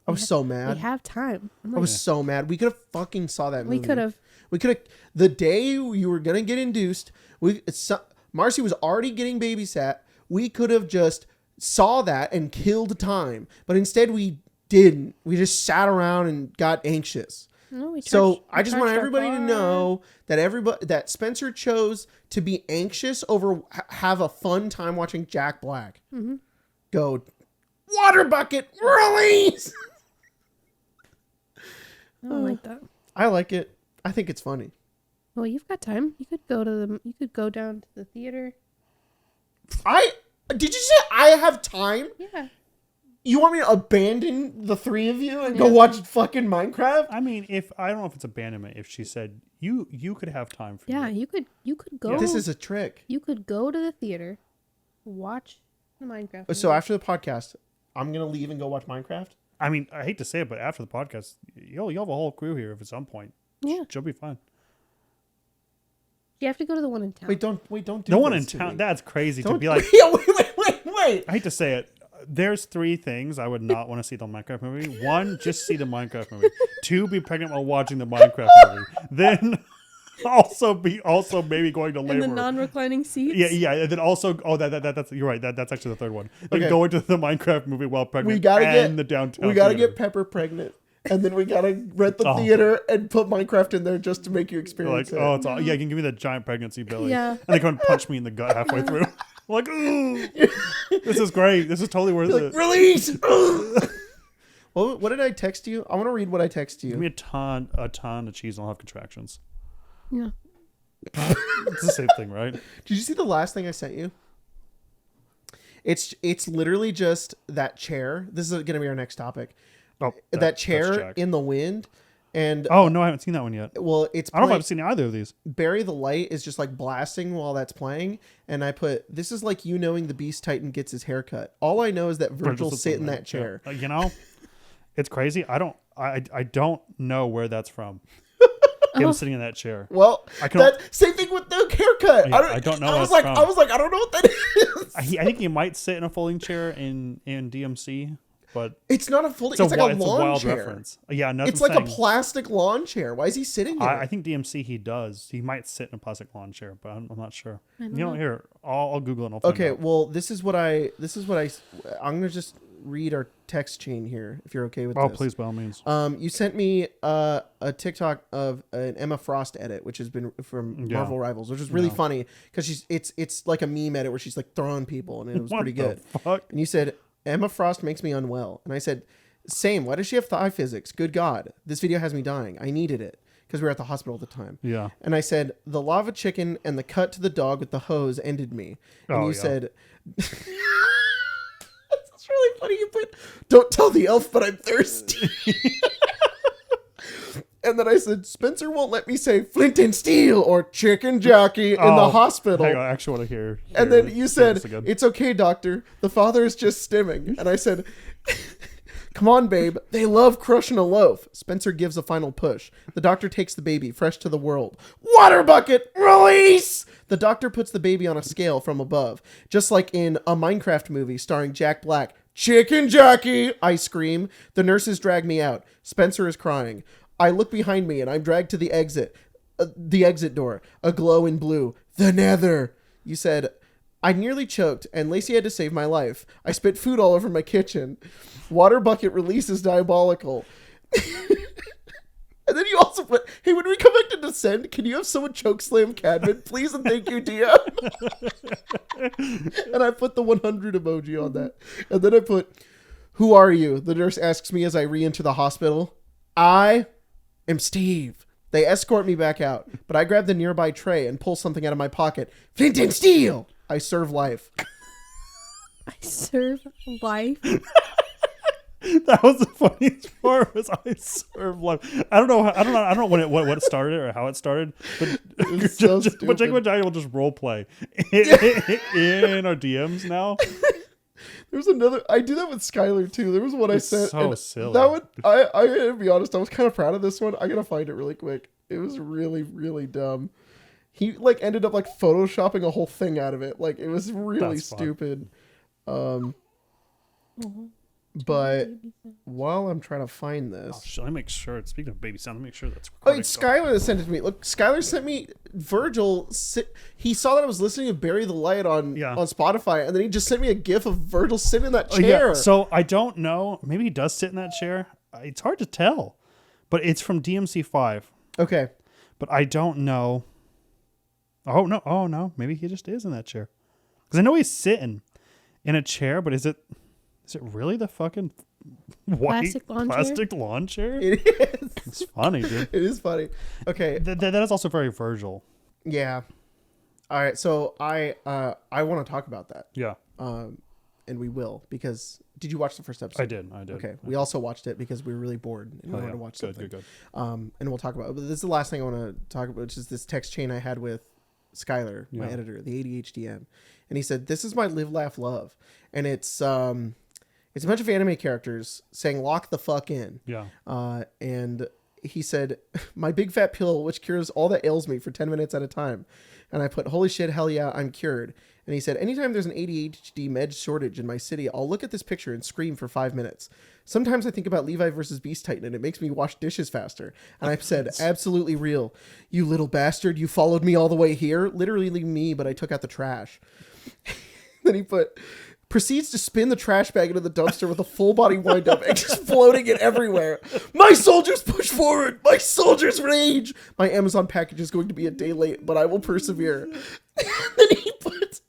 A: I was so
B: We
A: mad.
B: have time. I'm
A: I
B: like,
A: was so mad. We could have fucking saw that movie.
B: we could have.
A: We could have. The day you were gonna get induced, Marcy was already getting babysat. We could have just saw that and killed time, but instead we didn't. We just sat around and got anxious.
B: No,
A: I just want everybody to know that Spencer chose to be anxious over have a fun time watching Jack Black.
B: Mm-hmm.
A: Go, water bucket release.
B: I don't like that.
A: I like it. I think it's funny.
B: Well, you've got time. You could go down to the theater.
A: Did you say I have time?
B: Yeah.
A: You want me to abandon the three of you and go watch fucking Minecraft?
C: I mean, if I don't know if it's abandonment. If she said you could have time for
B: Yeah,
C: you.
B: you could go.
A: This is a trick.
B: You could go to the theater, watch the Minecraft.
A: So
B: movie.
A: after the podcast, I'm gonna leave and go watch Minecraft.
C: I mean, I hate to say it, but after the podcast, you'll have a whole crew here. If at some point,
B: Yeah.
C: she'll be fine.
B: You have to go to the one in town.
A: Wait, don't do
C: No one in
A: this to
C: town.
A: me.
C: That's crazy
A: Don't
C: to be like.
A: Yeah, wait.
C: I hate to say it. There's 3 things I would not want to see the Minecraft movie. 1, just see the Minecraft movie. 2, be pregnant while watching the Minecraft movie. Then also maybe going to labor.
B: In the non-reclining seats.
C: Yeah. And then also, that's you're right. That's actually the third one. Then
A: Okay.
C: going to the Minecraft movie while pregnant.
A: We gotta
C: and the downtown.
A: We gotta
C: theater.
A: get Pepper pregnant, and then we gotta rent the
C: Oh.
A: theater and put Minecraft in there just to make you
C: You're
A: experience
C: like,
A: it.
C: oh, it's all, yeah. You can give me that giant pregnancy belly.
B: Yeah.
C: And they come and punch me in the gut halfway through. I'm like, ooh, this is great. This is totally worth
A: Like,
C: it.
A: release. Well, what did I text you? I want to read what I text
C: Give me
A: you.
C: a ton of cheese and I'll have contractions.
B: Yeah.
C: It's the same thing, right?
A: Did you see the last thing I sent you? It's literally just that chair. This is gonna be our next topic.
C: Oh,
A: That
C: that's
A: chair
C: Jack.
A: in the wind, and
C: Oh no, I haven't seen that one yet.
A: well, it's
C: I don't know if
A: playing-
C: I've seen either of these.
A: Bury the Light is just like blasting while that's playing, and I put this is like you knowing the Beast Titan gets his haircut. All I know is that Virgil
C: Just
A: sit in
C: something
A: that chair.
C: Yeah. You know, it's crazy. I don't know where that's from. Him sitting in that chair.
A: Well,
C: I can-
A: that same thing with the haircut.
C: Yeah, I don't know
A: I
C: what
A: was
C: it's
A: like,
C: from.
A: I don't know what that is.
C: I think he might sit in a folding chair in DMC, but
A: It's not a folding.
C: it's
A: It's like a
C: it's a
A: lawn
C: wild
A: chair.
C: reference. Yeah, no,
A: It's like a plastic lawn chair. Why is he sitting there?
C: I think DMC he does. He might sit in a plastic lawn chair, but I'm not sure.
B: don't
C: You know,
B: know.
C: here I'll Google it. And I'll find
A: Okay,
C: out.
A: well, this is what I'm gonna just read our text chain here, if you're okay with
C: Oh,
A: this.
C: please, by all means.
A: You sent me a TikTok of an Emma Frost edit, which has been from
C: Yeah.
A: Marvel Rivals, which is really
C: Yeah.
A: funny because it's like a meme edit where she's like throwing people, and it was
C: What
A: pretty
C: the
A: good.
C: fuck?
A: And you said Emma Frost makes me unwell, and I said, same. Why does she have thigh physics? Good God, this video has me dying. I needed it because we were at the hospital at the time.
C: Yeah.
A: And I said, the lava chicken and the cut to the dog with the hose ended me. And
C: Oh,
A: you
C: yeah.
A: said, that's really funny. You put, don't tell the elf, but I'm thirsty. And then I said, Spencer won't let me say flint and steel or chicken jockey in the
C: Oh,
A: hospital.
C: Hang on, I actually want to hear.
A: And then you said,
C: this again.
A: it's okay, doctor. The father is just stimming. And I said, come on, babe. They love crushing a loaf. Spencer gives a final push. The doctor takes the baby, fresh to the world. Water bucket, release! The doctor puts the baby on a scale from above. Just like in a Minecraft movie starring Jack Black. Chicken jockey! I scream. The nurses drag me out. Spencer is crying. I look behind me and I'm dragged to the exit door. A glow in blue. The nether. You said, I nearly choked and Lacey had to save my life. I spit food all over my kitchen. Water bucket release is diabolical. And then you also put, hey, when we come back to Descend, can you have someone chokeslam Cadman, please and thank you, DM. And I put the 100 emoji on that. And then I put, who are you? The nurse asks me as I re-enter the hospital. I am Steve. They escort me back out, but I grab the nearby tray and pull something out of my pocket. Flint and steel! I serve life.
B: I serve life.
C: That was the funniest part. Was I serve life? I don't know when what it started or how it started, but
A: was so
C: but
A: stupid.
C: Jacob and Johnny will just role play in our DMs now.
A: There's another. I do that with Skylar too. There was one I
C: It's
A: sent.
C: so
A: and
C: silly.
A: That one, I gotta be honest. I was kind of proud of this one. I gotta find it really quick. It was really, really dumb. He like ended up like photoshopping a whole thing out of it. Like it was really
C: That's fun.
A: stupid. But while I'm trying to find
C: Oh,
A: this,
C: let me make sure. Speaking of baby sound, let me make sure that's
A: oh,
C: recording.
A: it's Skylar that sent it to me. Look, Skylar sent me Virgil. He saw that I was listening to "Bury the Light" on Spotify, and then he just sent me a GIF of Virgil sitting in that chair.
C: Yeah. So I don't know. Maybe he does sit in that chair. It's hard to tell, but it's from DMC5.
A: Okay.
C: But I don't know. Oh no. Maybe he just is in that chair. Because I know he's sitting in a chair, but is it really the fucking white plastic lawn chair?
A: It is.
C: It's funny, dude.
A: It is funny. Okay.
C: That is also very Virgil.
A: Yeah. All right. So I want to talk about that.
C: Yeah.
A: And we will, because did you watch the first episode?
C: I did.
A: Okay. We also watched it because we were really bored and we wanted to watch something.
C: Good.
A: And we'll talk about it. But this is the last thing I want to talk about, which is this text chain I had with Skylar, my editor, the ADHDM. And he said, "This is my live, laugh, love." And it's a bunch of anime characters saying "lock the fuck in."
C: Yeah.
A: And he said, "My big fat pill, which cures all that ails me for 10 minutes at a time." And I put, "Holy shit, hell yeah, I'm cured." And he said, "Anytime there's an ADHD med shortage in my city, I'll look at this picture and scream for 5 minutes. Sometimes I think about Levi versus Beast Titan and it makes me wash dishes faster." And I said, "Absolutely real. You little bastard, you followed me all the way here." Literally me, but I took out the trash. Then he put, "Proceeds to spin the trash bag into the dumpster with a full body wind up and just floating it everywhere. My soldiers push forward. My soldiers rage. My Amazon package is going to be a day late, but I will persevere." And then he put,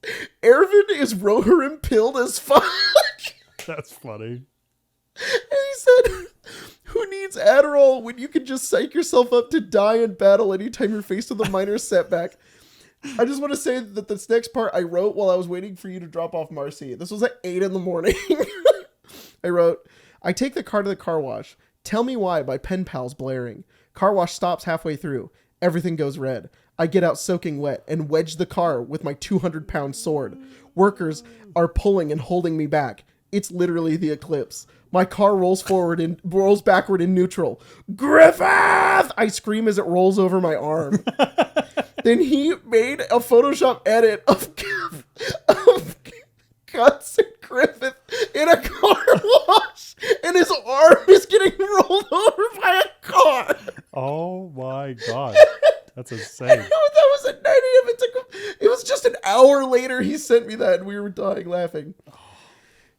A: "Ervin is Rohirrim pilled as fuck."
C: That's funny.
A: And he said, "Who needs Adderall when you can just psych yourself up to die in battle anytime you're faced with a minor setback?" I just want to say that this next part I wrote while I was waiting for you to drop off Marcy. This was at 8 a.m. I wrote, "I take the car to the car wash. Tell me why by pen pals blaring. Car wash stops halfway through. Everything goes red. I get out soaking wet and wedge the car with my 200-pound sword. Workers are pulling and holding me back. It's literally the eclipse. My car rolls backward in neutral. Griffith!" I scream as it rolls over my arm. Then he made a Photoshop edit of Guts and Griffith in a car wash, and his arm is getting rolled over by a car.
C: Oh my god. That's insane.
A: That was at 9 a.m. It was just an hour later he sent me that, and we were dying laughing.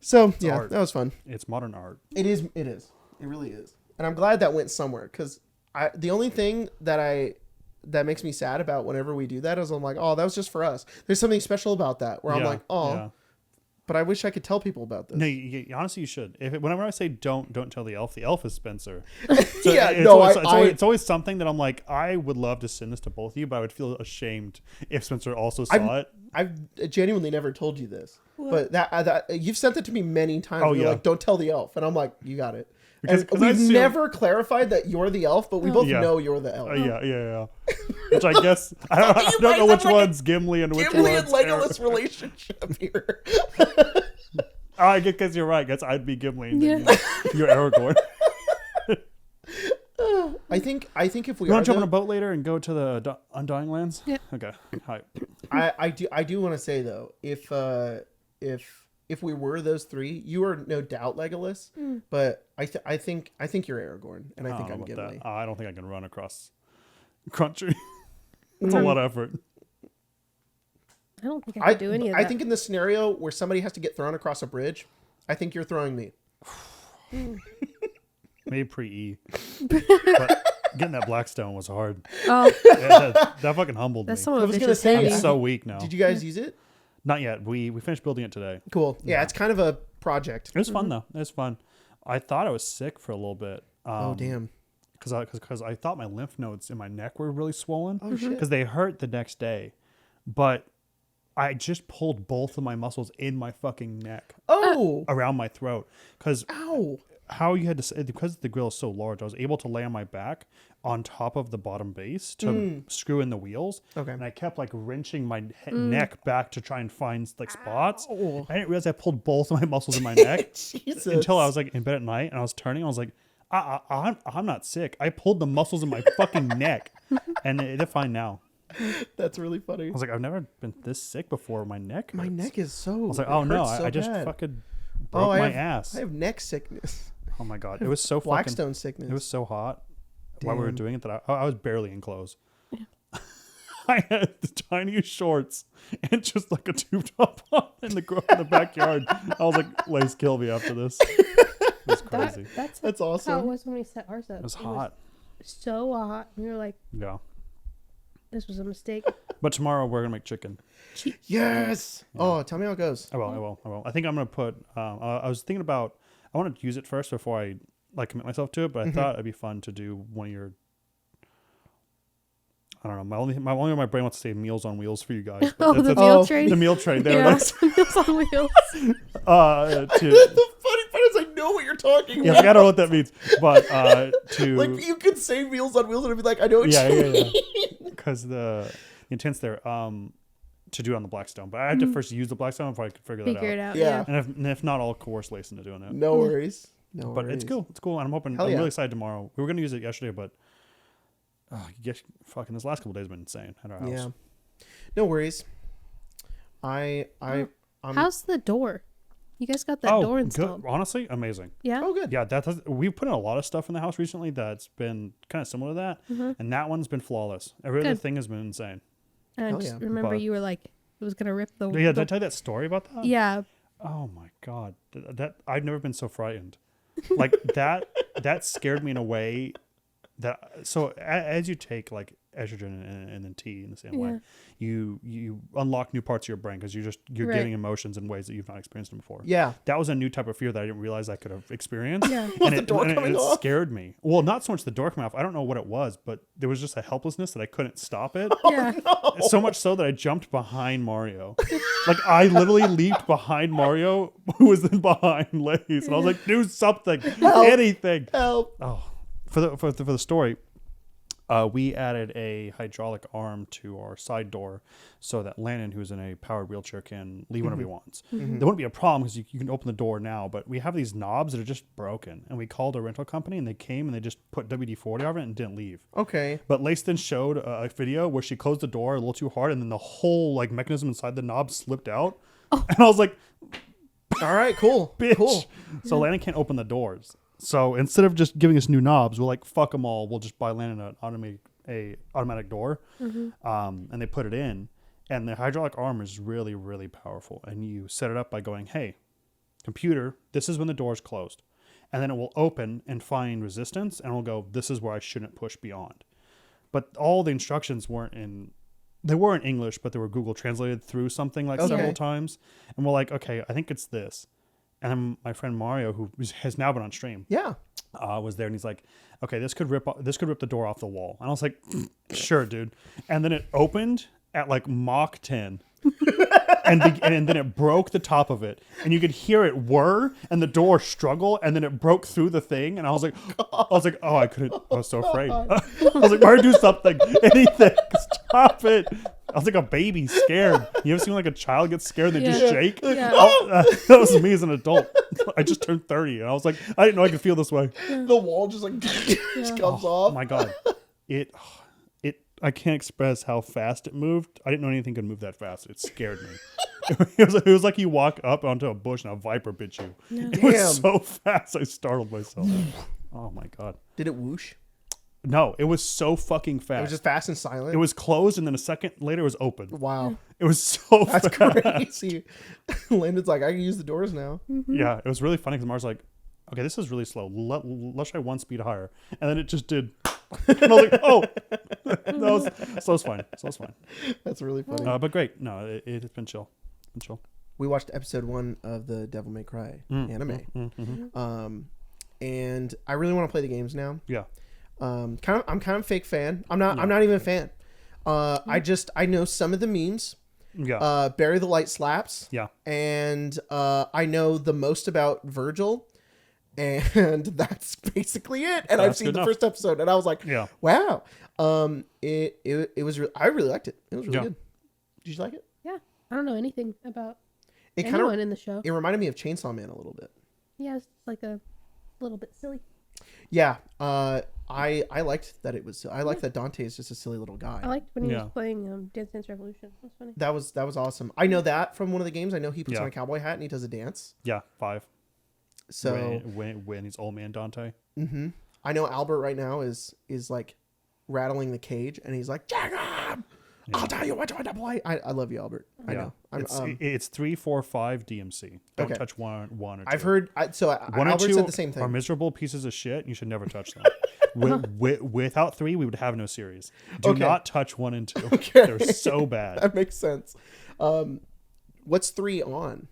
A: So, yeah,
C: art.
A: that was fun.
C: It's modern art.
A: It is. It really is. And I'm glad that went somewhere, because the only thing that makes me sad about whenever we do that is I'm like, oh, that was just for us. There's something special about that where I'm like, oh, but I wish I could tell people about this.
C: No, honestly, you should. Whenever I say don't tell the elf is Spencer. So
A: Yeah,
C: it's always something that I'm like, I would love to send this to both of you, but I would feel ashamed if Spencer also saw it.
A: I've genuinely never told you this, but that you've sent it to me many times.
C: Oh,
A: You're like, don't tell the elf, and I'm like, you got it.
C: Because
A: we've never clarified that you're the elf, but we both know you're the elf.
C: Yeah. Which I guess I don't know which one's Gimli and which one's
A: Legolas relationship here.
C: I guess you're right. I guess I'd be Gimli and then you're Aragorn.
A: I think if we
C: you want to jump on a boat later and go to the Undying Lands?
B: Yeah.
C: Okay. Hi.
A: I do want to say though, if we were those three, you are no doubt Legolas, but I think you're Aragorn, and I think I'm Gimli.
C: I don't think I can run across country. It's a lot of effort.
B: I don't think I could do any of that.
A: I think in the scenario where somebody has to get thrown across a bridge, I think you're throwing me.
C: Maybe pre-E. But getting that Blackstone was hard.
B: Oh,
C: that fucking humbled me.
B: that's someone
A: I was gonna
B: vicious
A: say,
B: heavy.
C: I'm so weak now.
A: Did you guys use it?
C: Not yet. We finished building it today.
A: Cool. Yeah, it's kind of a project.
C: It was fun though. It was fun. I thought I was sick for a little bit.
A: Oh damn.
C: Because I thought my lymph nodes in my neck were really swollen.
A: Oh shit.
C: Because they hurt the next day, but I just pulled both of my muscles in my fucking neck
A: Oh.
C: around my throat. Because
A: Ow.
C: how you had to, because the grill is so large, I was able to lay on my back on top of the bottom base to screw in the wheels.
A: Okay.
C: And I kept like wrenching my neck back to try and find like spots.
A: Ow.
C: I didn't realize I pulled both of my muscles in my neck
A: Jesus.
C: until I was like in bed at night and I was turning. I was like, I'm not sick. I pulled the muscles in my fucking neck, and they're fine now.
A: That's really funny.
C: I was like, I've never been this sick before. My neck hurts.
A: My neck is so.
C: I was like, oh no, I just fucking broke
A: I
C: my
A: have,
C: ass.
A: I have neck sickness.
C: Oh my god, it was so fucking.
A: Blackstone sickness.
C: It was so hot while we were
A: Damn.
C: doing it that I was barely in clothes. I had the tiniest shorts and just like a tube top on in the backyard. I was like, Lace, kill me after this. It was crazy.
B: That's
A: That's
B: how it
A: awesome.
B: was when we set ours up.
C: It was hot.
B: So hot. We were like,
C: Yeah.
B: this was a mistake.
C: But tomorrow we're gonna make chicken.
A: Yes. Oh, tell me how it goes.
C: I will. I think I'm gonna put. I was thinking about. I want to use it first before I like commit myself to it. But I thought it'd be fun to do one of your. I don't know. My brain wants to say Meals on Wheels for you guys. But
B: Oh, the
C: that's
B: meal train.
C: the meal train. There
B: Yeah,
C: it is.
B: Meals on Wheels.
C: To,
A: The funny part is I know what you're talking
C: yeah,
A: about.
C: I don't know what that means. But to
A: Like you could say Meals on Wheels and I'd be like, I know what
C: yeah,
A: you
C: yeah,
A: mean.
C: yeah. Because the intent's there. To do it on the Blackstone, but I have to first use the Blackstone before I can figure that
B: Figure it
C: out.
B: out.
A: Yeah.
B: Yeah.
C: And if not, I'll coerce Lace into doing it.
A: No worries. No
C: But
A: worries.
C: it's cool. It's cool. And I'm hoping.
A: Hell
C: I'm
A: yeah.
C: really excited tomorrow. We were gonna use it yesterday, but fucking this last couple days have been insane at our house.
A: Yeah. No worries. I'm
B: How's the door? You guys got that door installed.
C: Good. Honestly, amazing.
B: Yeah.
A: Oh, good.
C: Yeah, we've put in a lot of stuff in the house recently that's been kind of similar to that, and that one's been flawless. Every other
B: Good.
C: thing has been insane.
B: And I
A: Hell
B: just
A: yeah.
B: remember
C: But-
B: you were like, it was gonna rip the.
C: Yeah, did I tell you that story about that?
B: Yeah.
C: Oh my god, that I've never been so frightened. Like that scared me in a way that as you take like estrogen and then tea in the same way, you unlock new parts of your brain because you're
B: Right.
C: getting emotions in ways that you've not experienced them before.
A: Yeah.
C: That was a new type of fear that I didn't realize I could have experienced.
B: Yeah.
C: And
A: the door coming
C: it
A: off?
C: scared me. Well, not so much the door coming off. I don't know what it was, but there was just a helplessness that I couldn't stop it.
B: Yeah.
C: So much so that I jumped behind Mario. Like I literally leaped behind Mario, who was then behind Lace, and I was like, "Do something, anything!"
A: Help.
C: Oh, for the story, we added a hydraulic arm to our side door so that Landon, who's in a powered wheelchair, can leave whenever he wants. There wouldn't be a problem because you can open the door now, but we have these knobs that are just broken. And we called a rental company, and they came and they just put WD-40 over it and didn't leave.
A: Okay.
C: But Lace then showed a video where she closed the door a little too hard, and then the whole like mechanism inside the knob slipped out. And I was like,
A: All right. Cool.
C: bitch.
A: Cool.
C: So Landon can't open the doors. So instead of just giving us new knobs, we're like, fuck them all. We'll just buy Landon an automatic door. And they put it in. And the hydraulic arm is really, really powerful. And you set it up by going, hey, computer, this is when the door is closed. And then it will open and find resistance. And it'll go, this is where I shouldn't push beyond. But all the instructions weren't in English, but they were Google translated through something like
A: Okay.
C: several times. And we're like, okay, I think it's this. And then my friend Mario, who has now been on stream,
A: Yeah.
C: was there, and he's like, "Okay, this could rip the door off the wall." And I was like, "Sure, dude." And then it opened at like Mach 10, and then it broke the top of it, and you could hear it whir, and the door struggle, and then it broke through the thing, and I was like, "Oh, I couldn't." I was so afraid. I was like, "Mario, do something, anything, stop it." I was like a baby, scared. You ever seen like a child get scared and they just
B: Yeah.
C: shake?
B: Yeah.
C: That was me as an adult. I just turned 30, and I was like, I didn't know I could feel this way.
A: The wall just like just comes
C: Oh
A: off.
C: my god, it. I can't express how fast it moved. I didn't know anything could move that fast. It scared me. It was like you walk up onto a bush and a viper bit you. It was
A: Damn.
C: so fast. I startled myself. Oh my god.
A: Did it whoosh?
C: No, it was so fucking fast.
A: It was just fast and silent.
C: It was closed, and then a second later it was open.
A: Wow.
C: It was so
A: That's
C: fast.
A: crazy. Landon's like, I can use the doors now.
C: Yeah, it was really funny because Mars was like, okay, this is really slow. Let's try one speed higher. And then it just did. And I was like, oh. So it's fine. So it's fine.
A: That's really funny.
C: But great. No, it's been chill. Been chill.
A: We watched episode 1 of the Devil May Cry anime. And I really want to play the games now.
C: Yeah.
A: I'm kind of fake fan. I'm not even a fan. I know some of the memes.
C: Yeah.
A: Bury the Light slaps.
C: Yeah.
A: And I know the most about Virgil. And that's basically it. And I've
C: That's
A: seen
C: good
A: the
C: enough.
A: first episode, and I was like,
C: Yeah.
A: wow. It was. I really liked it. It was really
C: Yeah.
A: good. Did you like it?
B: Yeah. I don't know anything about
A: It kind
B: anyone
A: of.
B: in the show.
A: It reminded me of Chainsaw Man a little bit.
B: Yeah, it's like a little bit silly.
A: Yeah. I liked that it was. I liked that Dante is just a silly little guy.
B: I liked when he
C: Yeah.
B: was playing Dance Dance Revolution. That was funny.
A: That was awesome. I know that from one of the games. I know he puts
C: Yeah.
A: on a cowboy hat and he does a dance.
C: Yeah. 5.
A: So
C: when he's old man Dante.
A: I know Albert right now is like rattling the cage, and he's like, Jacob, I'll tell you what to play. I love you, Albert. I know.
C: It's 3, 4, 5 DMC. Don't
A: Okay.
C: touch one or two.
A: I've heard. Albert said the same thing.
C: Are miserable pieces of shit. You should never touch them. Without 3, we would have no series. Do not touch 1 and 2.
A: Okay.
C: They're so bad.
A: That makes sense. What's 3 on?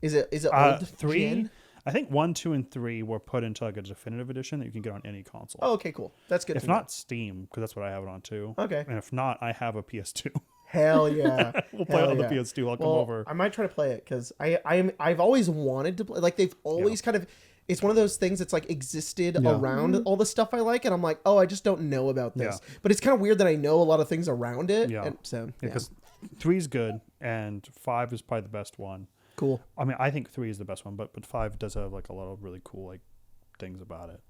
A: Is it old
C: 3?
A: gen?
C: I think 1, 2, and 3 were put into like a definitive edition that you can get on any console.
A: Oh, okay, cool. That's good.
C: If not Steam, because that's what I have it on too.
A: Okay.
C: And if not, I have a PS2.
A: Hell yeah.
C: We'll play it on the PS2. I'll come over.
A: I might try to play it because I've always wanted to play. Like they've always kind of. It's one of those things that's like existed around all the stuff I like, and I'm like, oh, I just don't know about this.
C: Yeah.
A: But it's kind of weird that I know a lot of things around it.
C: Yeah.
A: And so
C: Because 3 is good, and 5 is probably the best one.
A: cool.
C: I mean, I think 3 is the best one, but 5 does have like a lot of really cool like things about it.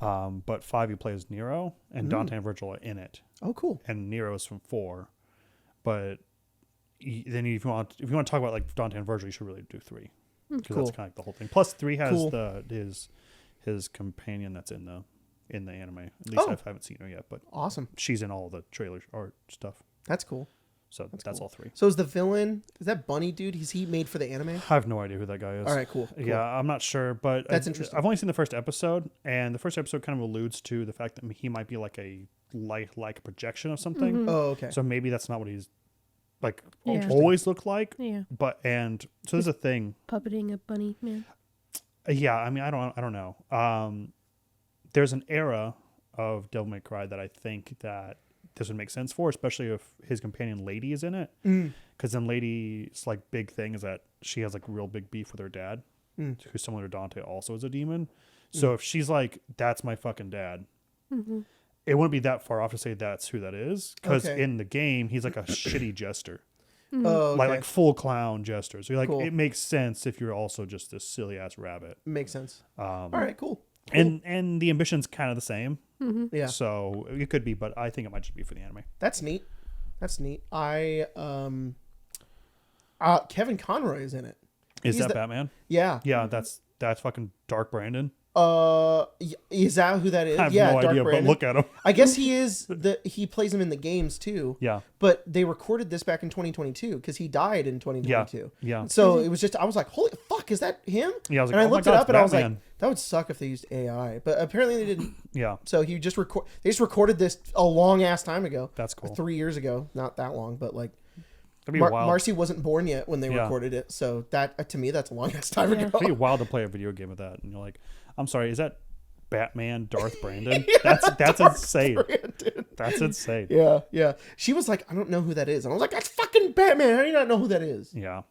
C: But 5 you play as Nero, and Dante and Virgil are in it,
A: Oh, cool.
C: and Nero is from 4. But then if you want to talk about like Dante and Virgil, you should really do 3 because
A: Cool.
C: that's kind of like the whole thing. Plus 3 has
A: Cool.
C: his companion that's in the anime. At least I haven't seen her yet, but
A: Awesome.
C: she's in all the trailers or stuff.
A: That's cool.
C: So that's
A: cool.
C: all 3.
A: So is the villain? Is that Bunny dude? Is he made for the anime?
C: I have no idea who that guy is.
A: All right, cool.
C: Yeah, I'm not sure, but
A: That's interesting.
C: I've only seen the first episode, and the first episode kind of alludes to the fact that he might be like a like a projection of something.
A: Oh, okay.
C: So maybe that's not what he's like
B: Yeah.
C: always looked like.
B: Yeah.
C: But so there's a thing.
B: Puppeting a bunny man.
C: Yeah, I mean, I don't know. There's an era of Devil May Cry that I think that this would make sense for, especially if his companion Lady is in it. Because then Lady's like big thing is that she has like real big beef with her dad, who's similar to Dante, also is a demon. So if she's like, that's my fucking dad, it wouldn't be that far off to say that's who that is. Because
A: Okay.
C: in the game, he's like a shitty jester.
A: Oh, okay.
C: Like full clown jester. So you're like,
A: Cool.
C: it makes sense if you're also just this silly ass rabbit.
A: Makes sense. All right, cool.
C: And the ambition's kind of the same.
A: Yeah.
C: So it could be, but I think it might just be for the anime.
A: That's neat. That's neat. Kevin Conroy is in it.
C: Is
A: He's
C: that
A: the-
C: Batman?
A: Yeah.
C: Yeah, that's fucking Dark Brandon.
A: Is that who that is?
C: I have
A: yeah,
C: no
A: Dark
C: idea,
A: Brandon.
C: but look at him.
A: I guess he is he plays him in the games too.
C: Yeah.
A: But they recorded this back in 2022 because he died in 2022.
C: Yeah.
A: So it was just I was like, holy fuck, is that him?
C: Yeah, I was like,
A: and I
C: oh my
A: looked
C: God,
A: it
C: it's
A: up and I was like,
C: Batman.
A: that would suck if they used AI. But apparently they didn't.
C: Yeah.
A: So he just they just recorded this a long ass time ago.
C: That's cool.
A: 3 years ago, not that long, but like
C: That'd be wild.
A: Marcy wasn't born yet when they
C: Yeah.
A: recorded it. So that to me that's a long ass time
B: Yeah.
A: ago.
C: It'd be wild to play a video game with that, and you're like, I'm sorry, is that Batman Darth Brandon? That's insane.
A: Brandon.
C: That's insane.
A: Yeah. She was like, I don't know who that is. And I was like, that's fucking Batman. How do you not know who that is?
C: Yeah.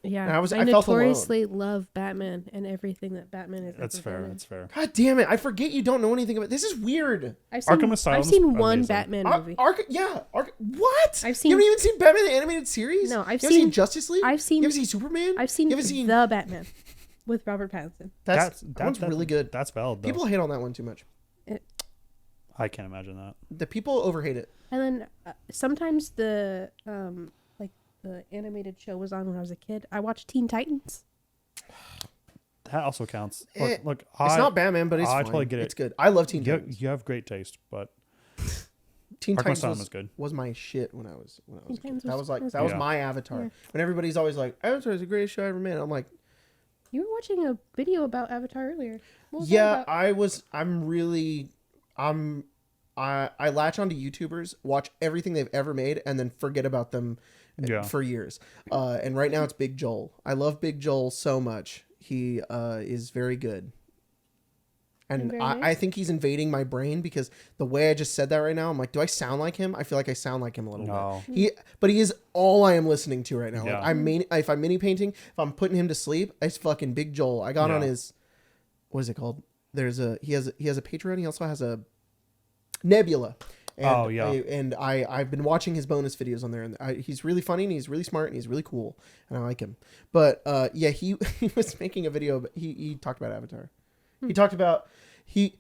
B: Yeah.
A: And I
B: I
A: felt alone.
B: notoriously love Batman and everything that Batman is.
C: That's fair.
B: represented.
C: That's fair.
A: God damn it. I forget you don't know anything about this. Is weird.
C: Arkham Asylum's
B: I've seen one
C: amazing.
B: Batman movie.
A: What?
B: I've seen-
A: You haven't even seen Batman the animated series?
B: No, I've
A: you haven't
B: seen-
A: Justice League?
B: I've seen-
A: You haven't seen Superman?
B: I've seen
A: You haven't seen
B: the Batman with Robert Pattinson.
A: that one's really good.
C: That's valid, though.
A: People hate on that one too much.
C: I can't imagine that.
A: The people overhate it.
B: And then sometimes the like the animated show was on when I was a kid. I watched Teen Titans.
C: That also counts.
A: Eh,
C: Look,
A: It's not Batman, but it's
C: I
A: fine.
C: totally get it.
A: It's good. I love Teen Titans.
C: You have great taste, but
A: Teen
C: Arkham
A: Titans
C: Asylum is good.
A: was my shit when I was a kid.
B: Titans
A: That
B: was-
A: was
B: was
A: my
C: Yeah.
A: Avatar.
B: Yeah.
A: When everybody's always like, Avatar is the greatest show I ever made. I'm like,
B: You were watching a video about Avatar earlier. What was that
A: yeah,
B: about?
A: I latch onto YouTubers, watch everything they've ever made, and then forget about them
C: Yeah.
A: for years. And right now it's Big Joel. I love Big Joel so much. He is very good. And
B: Very
A: I
B: nice.
A: think he's invading my brain because the way I just said that right now, I'm like, do I sound like him? I feel like I sound like him a little
C: No.
A: bit. But he is all I am listening to right now.
C: Yeah.
A: Like if I'm mini painting, if I'm putting him to sleep, it's fucking Big Joel. I got
C: Yeah.
A: on his, what is it called? He has a Patreon. He also has a Nebula. And
C: Oh, yeah.
A: I've been watching his bonus videos on there, and he's really funny and he's really smart and he's really cool, and I like him. But yeah, he was making a video. But he talked about Avatar. He talked about he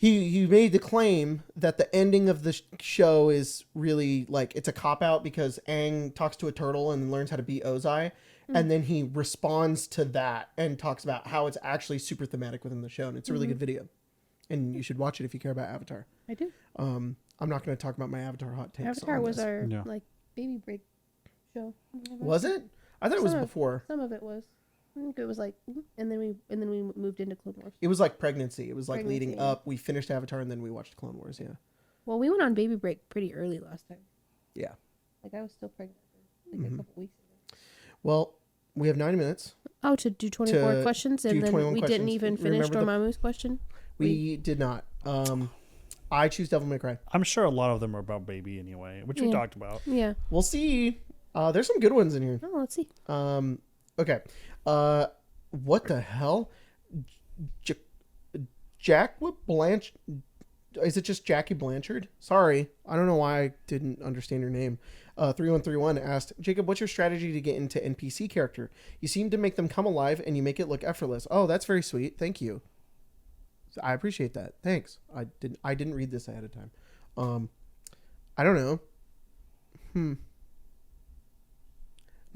A: made the claim that the ending of the show is really like it's a cop out because Aang talks to a turtle and learns how to beat Ozai, and then he responds to that and talks about how it's actually super thematic within the show, and it's a really good video, and you should watch it if you care about Avatar.
B: I do.
A: I'm not going to talk about my Avatar hot takes.
B: Avatar
A: on
B: was
A: this.
B: our
C: Yeah.
B: like baby break show.
A: Was it? I thought it was
B: Some of-
A: before.
B: Some of it was. I think it was like, and then we moved into Clone Wars.
A: It was like pregnancy. It was like
B: Pregnancy,
A: leading
B: yeah.
A: up. We finished Avatar and then we watched Clone Wars. Yeah.
B: Well, we went on baby break pretty early last time.
A: Yeah.
B: Like I was still pregnant for like a couple weeks ago.
A: Well, we have 9 minutes.
B: Oh, to do 24
A: To
B: questions,
A: do
B: and then
A: 21
B: we didn't
A: questions.
B: even finish
A: Remember the-
B: Dormammu's question.
A: We did not. I choose Devil May Cry.
C: I'm sure a lot of them are about baby anyway, which we
B: Yeah.
C: talked about.
B: Yeah.
A: We'll see. There's some good ones in here.
B: Oh, let's see.
A: Okay. What the hell? Jack Blanch. Is it just Jackie Blanchard? Sorry. I don't know why I didn't understand your name. 3131 asked, Jacob, what's your strategy to get into NPC character? You seem to make them come alive and you make it look effortless. Oh, that's very sweet. Thank you. I appreciate that. Thanks. I didn't read this ahead of time. I don't know.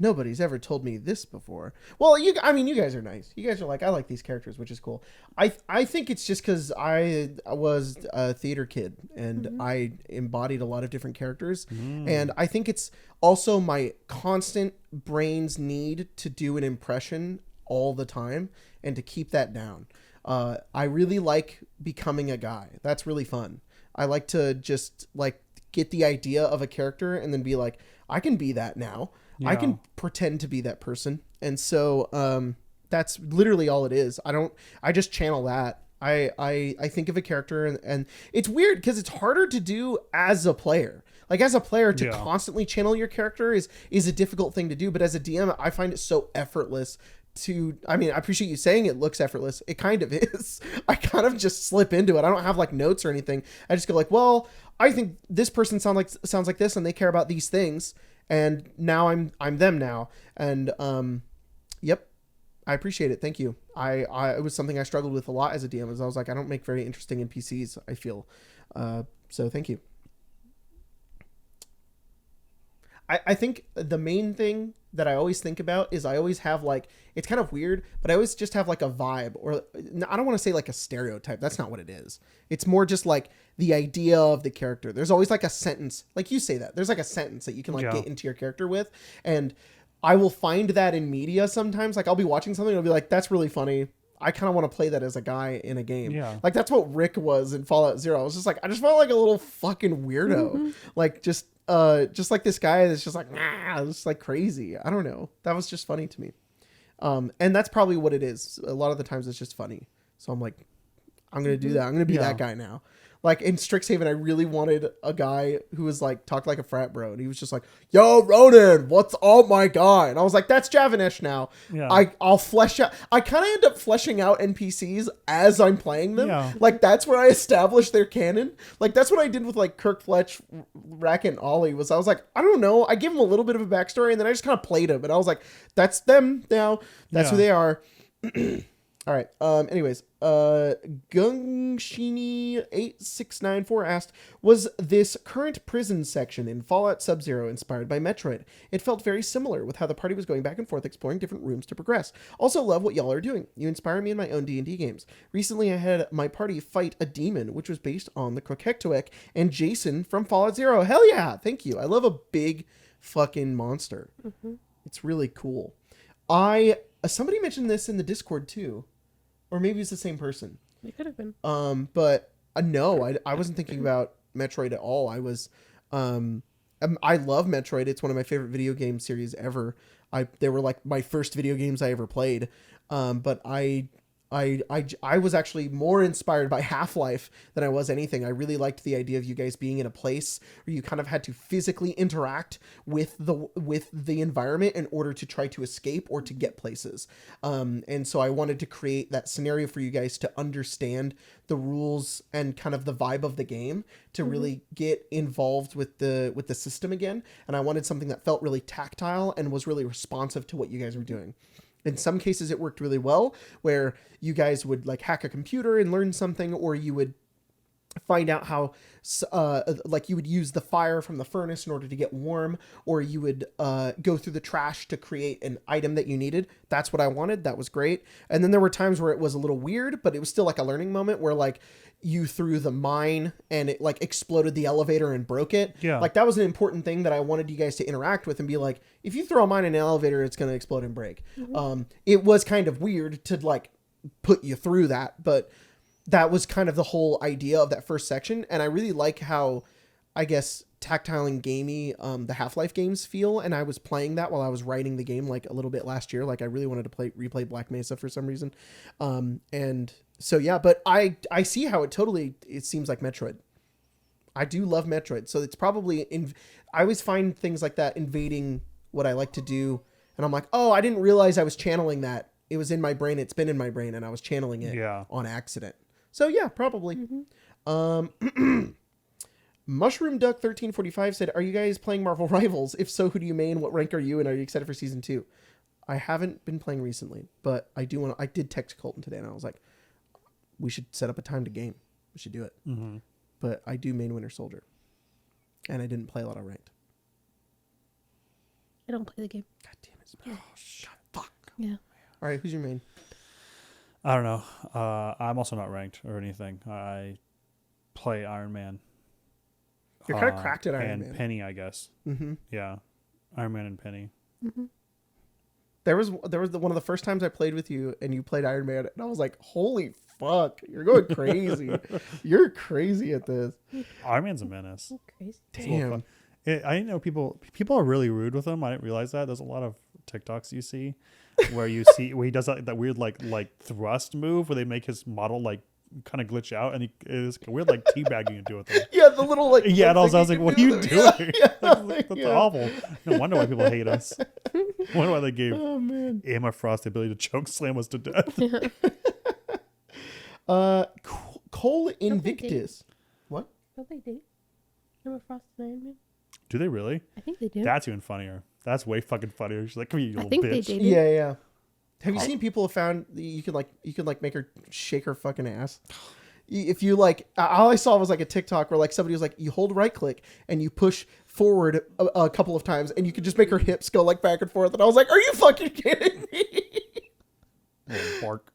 A: Nobody's ever told me this before. Well, you guys are nice. You guys are like, I like these characters, which is cool. I think it's just because I was a theater kid and I embodied a lot of different characters. And I think it's also my constant brain's need to do an impression all the time and to keep that down. I really like becoming a guy. That's really fun. I like to just like get the idea of a character and then be like, I can be that now. I can pretend to be that person. And so that's literally all it is. I just channel that. I think of a character and it's weird because it's harder to do as a player. Like as a player to constantly channel your character is a difficult thing to do. But as a DM, I find it so effortless I appreciate you saying it looks effortless. It kind of is. I kind of just slip into it. I don't have like notes or anything. I just go like, well, I think this person sounds like this and they care about these things. And now I'm them now. And, yep, I appreciate it. Thank you. It was something I struggled with a lot as a DM is I was like, I don't make very interesting NPCs, I feel. So thank you. I think the main thing that I always think about is I always have like, it's kind of weird, but I always just have like a vibe or I don't want to say like a stereotype. That's not what it is. It's more just like the idea of the character. There's always like a sentence, like you say that there's like a sentence that you can like get into your character with. And I will find that in media sometimes. Like I'll be watching something and I'll be like, that's really funny. I kind of want to play that as a guy in a game. Yeah. Like that's what Rick was in Fallout 0. I was just like, I just felt like a little fucking weirdo. Like just like this guy that's just like, nah, it's like crazy. I don't know. That was just funny to me. And that's probably what it is. A lot of the times it's just funny. So I'm like, I'm going to do that. I'm going to be that guy now. Like in Strixhaven, I really wanted a guy who was like, talked like a frat bro. And he was just like, yo, Ronan, what's up, my guy? And I was like, that's Javanesh now. Yeah. I'll flesh out. I kind of end up fleshing out NPCs as I'm playing them. Yeah. Like that's where I established their canon. Like that's what I did with like Kirk, Fletch, Rack, and Ollie was I was like, I don't know. I gave them a little bit of a backstory and then I just kind of played them. And I was like, that's them now. That's who they are. All right. Anyways, Gungshini8694 asked, was this current prison section in Fallout Sub-Zero inspired by Metroid? It felt very similar with how the party was going back and forth exploring different rooms to progress. Also love what y'all are doing. You inspire me in my own D&D games. Recently, I had my party fight a demon, which was based on the Krokektoek and Jason from Fallout Zero. Hell yeah. Thank you. I love a big fucking monster. It's really cool. Somebody mentioned this in the Discord too. Or maybe it's the same person.
B: It could have been.
A: But no, I wasn't thinking about Metroid at all. I was, I love Metroid. It's one of my favorite video game series ever. They were like my first video games I ever played. But I was actually more inspired by Half-Life than I was anything. I really liked the idea of you guys being in a place where you kind of had to physically interact with the environment in order to try to escape or to get places. And so I wanted to create that scenario for you guys to understand the rules and kind of the vibe of the game to really get involved with the system again. And I wanted something that felt really tactile and was really responsive to what you guys were doing. In some cases, it worked really well, where you guys would like hack a computer and learn something, or you would find out how like you would use the fire from the furnace in order to get warm, or you would go through the trash to create an item that you needed. That's what I wanted. That was great. And then there were times where it was a little weird, but it was still like a learning moment where like you threw the mine and it like exploded the elevator and broke it.
C: Yeah.
A: Like that was an important thing that I wanted you guys to interact with and be like, if you throw a mine in an elevator, it's going to explode and break. It was kind of weird to like put you through that, but that was kind of the whole idea of that first section. And I really like how, I guess, tactile and gamey the Half-Life games feel. And I was playing that while I was writing the game like a little bit last year. Like I really wanted to replay Black Mesa for some reason. And so, yeah, but I see how it seems like Metroid. I do love Metroid. So it's probably, I always find things like that invading what I like to do. And I'm like, oh, I didn't realize I was channeling that. It was in my brain. It's been in my brain and I was channeling it on accident. So yeah, probably. Mushroom Duck 1345 said, "Are you guys playing Marvel Rivals? If so, who do you main? What rank are you? And are you excited for season 2?" I haven't been playing recently, but I do want to. I did text Colton today, and I was like, "We should set up a time to game. We should do it." But I do main Winter Soldier, and I didn't play a lot of ranked.
B: I don't play the game.
A: God damn it! Oh shit! Fuck.
B: Yeah.
A: All right, who's your main?
C: I don't know. I'm also not ranked or anything. I play Iron Man.
A: You're kind of cracked at Iron
C: and
A: Man.
C: Penny, I guess. Yeah, Iron Man and Penny.
A: There was one of the first times I played with you, and you played Iron Man, and I was like, "Holy fuck, you're going crazy! You're crazy at this."
C: Iron Man's a menace.
B: Crazy.
C: It's a little fun. I didn't know people are really rude with him. I didn't realize that. There's a lot of TikToks you see where he does that weird like thrust move where they make his model like kind of glitch out, and it's weird like teabagging you do with him.
A: Yeah, the little like.
C: Yeah, and I was like, "What are you doing? That's
A: yeah.
C: awful." No wonder why people hate us. Wonder why they gave
A: man.
C: Emma Frost the ability to choke slam us to death.
A: Cole Invictus. What?
B: Don't they date? Emma Frost and Iron Man?
C: Do they really?
B: I think they do.
C: That's even funnier. That's way fucking funnier. She's like, "Come here, you
B: I
C: little
B: think
C: bitch."
B: they dated.
A: Yeah. Have you seen people have found you can make her shake her fucking ass? If you like, all I saw was like a TikTok where like somebody was like, you hold right click and you push forward a couple of times and you can just make her hips go like back and forth. And I was like, are you fucking kidding me?
C: Little bark.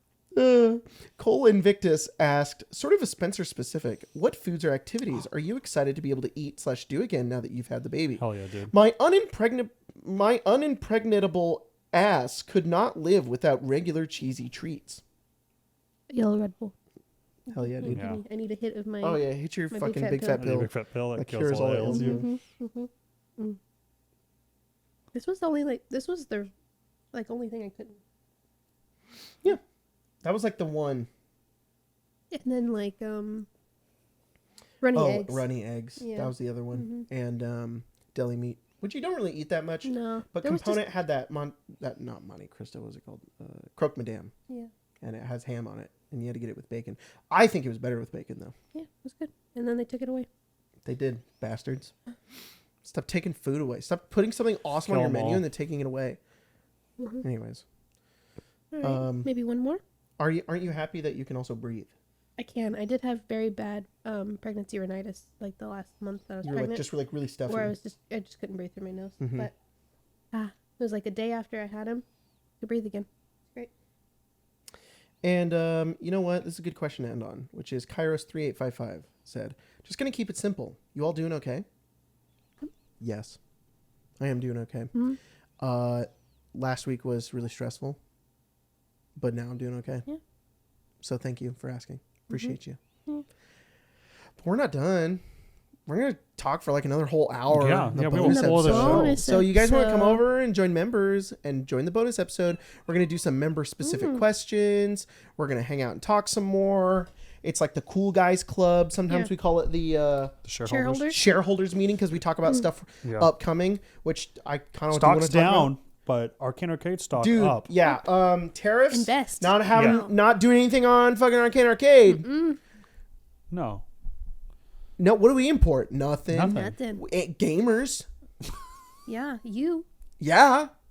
A: Cole Invictus asked, sort of a Spencer specific, what foods or activities are you excited to be able to eat / do again now that you've had the baby?
C: Hell yeah, dude.
A: My unimpregnable ass could not live without regular cheesy treats.
B: Yellow Red Bull.
A: Hell yeah, dude.
C: Yeah.
B: I need a hit of my.
A: Oh yeah, hit your
B: My
A: fucking
B: big
A: big
B: fat
A: fat
C: I need a
A: pill.
C: big fat pill that
A: That
C: kills
A: cures
C: all
A: all
C: ails
A: ails.
C: you.
B: This was the only thing I couldn't.
A: Yeah, that was like the one.
B: And then runny eggs.
A: Runny eggs.
B: Yeah.
A: That was the other one. And deli meat, which you don't really eat that much.
B: No,
A: But
B: there was
A: Component had that not Monte Cristo, what was it called? Croque Madame.
B: Yeah.
A: And it has ham on it, and you had to get it with bacon. I think it was better with bacon though.
B: Yeah, it was good. And then they took it away.
A: They did, bastards. Stop taking food away. Stop putting something awesome on
C: Kill
A: your
C: 'em
A: menu
C: all.
A: and then taking it away. Anyways,
B: All right, maybe one more.
A: aren't you happy that you can also breathe?
B: I can. I did have very bad pregnancy rhinitis like the last month that I was
A: You were
B: pregnant.
A: like just really stuffy.
B: where I just couldn't breathe through my nose. But it was like a day after I had him, I could breathe again. Great.
A: And you know what? This is a good question to end on, which is Kairos3855 said, just going to keep it simple. You all doing okay? Yes. I am doing okay. Last week was really stressful, but now I'm doing okay.
B: Yeah.
A: So thank you for asking. Appreciate you. But we're not done. We're going to talk for like another whole hour.
C: Yeah,
A: in the
C: yeah, we
A: bonus
C: won't spoil the
A: episode.
C: show.
A: So you guys want to come
B: episode.
A: over and join members and join the bonus episode. We're going to do some member specific questions. We're going to hang out and talk some more. It's like the cool guys club. Sometimes we call it the
B: Shareholders?
A: shareholders meeting because we talk about stuff upcoming, which I kind of do want
C: Stock's
A: to talk
C: down,
A: about.
C: but Arcane Arcade stock
A: Dude,
C: up.
A: yeah. Tariffs.
B: Invest.
A: Not doing anything on fucking Arcane Arcade.
C: No.
A: No, what do we import? Nothing.
C: Nothing.
B: Nothing.
A: Gamers.
B: Yeah, you.
A: Yeah.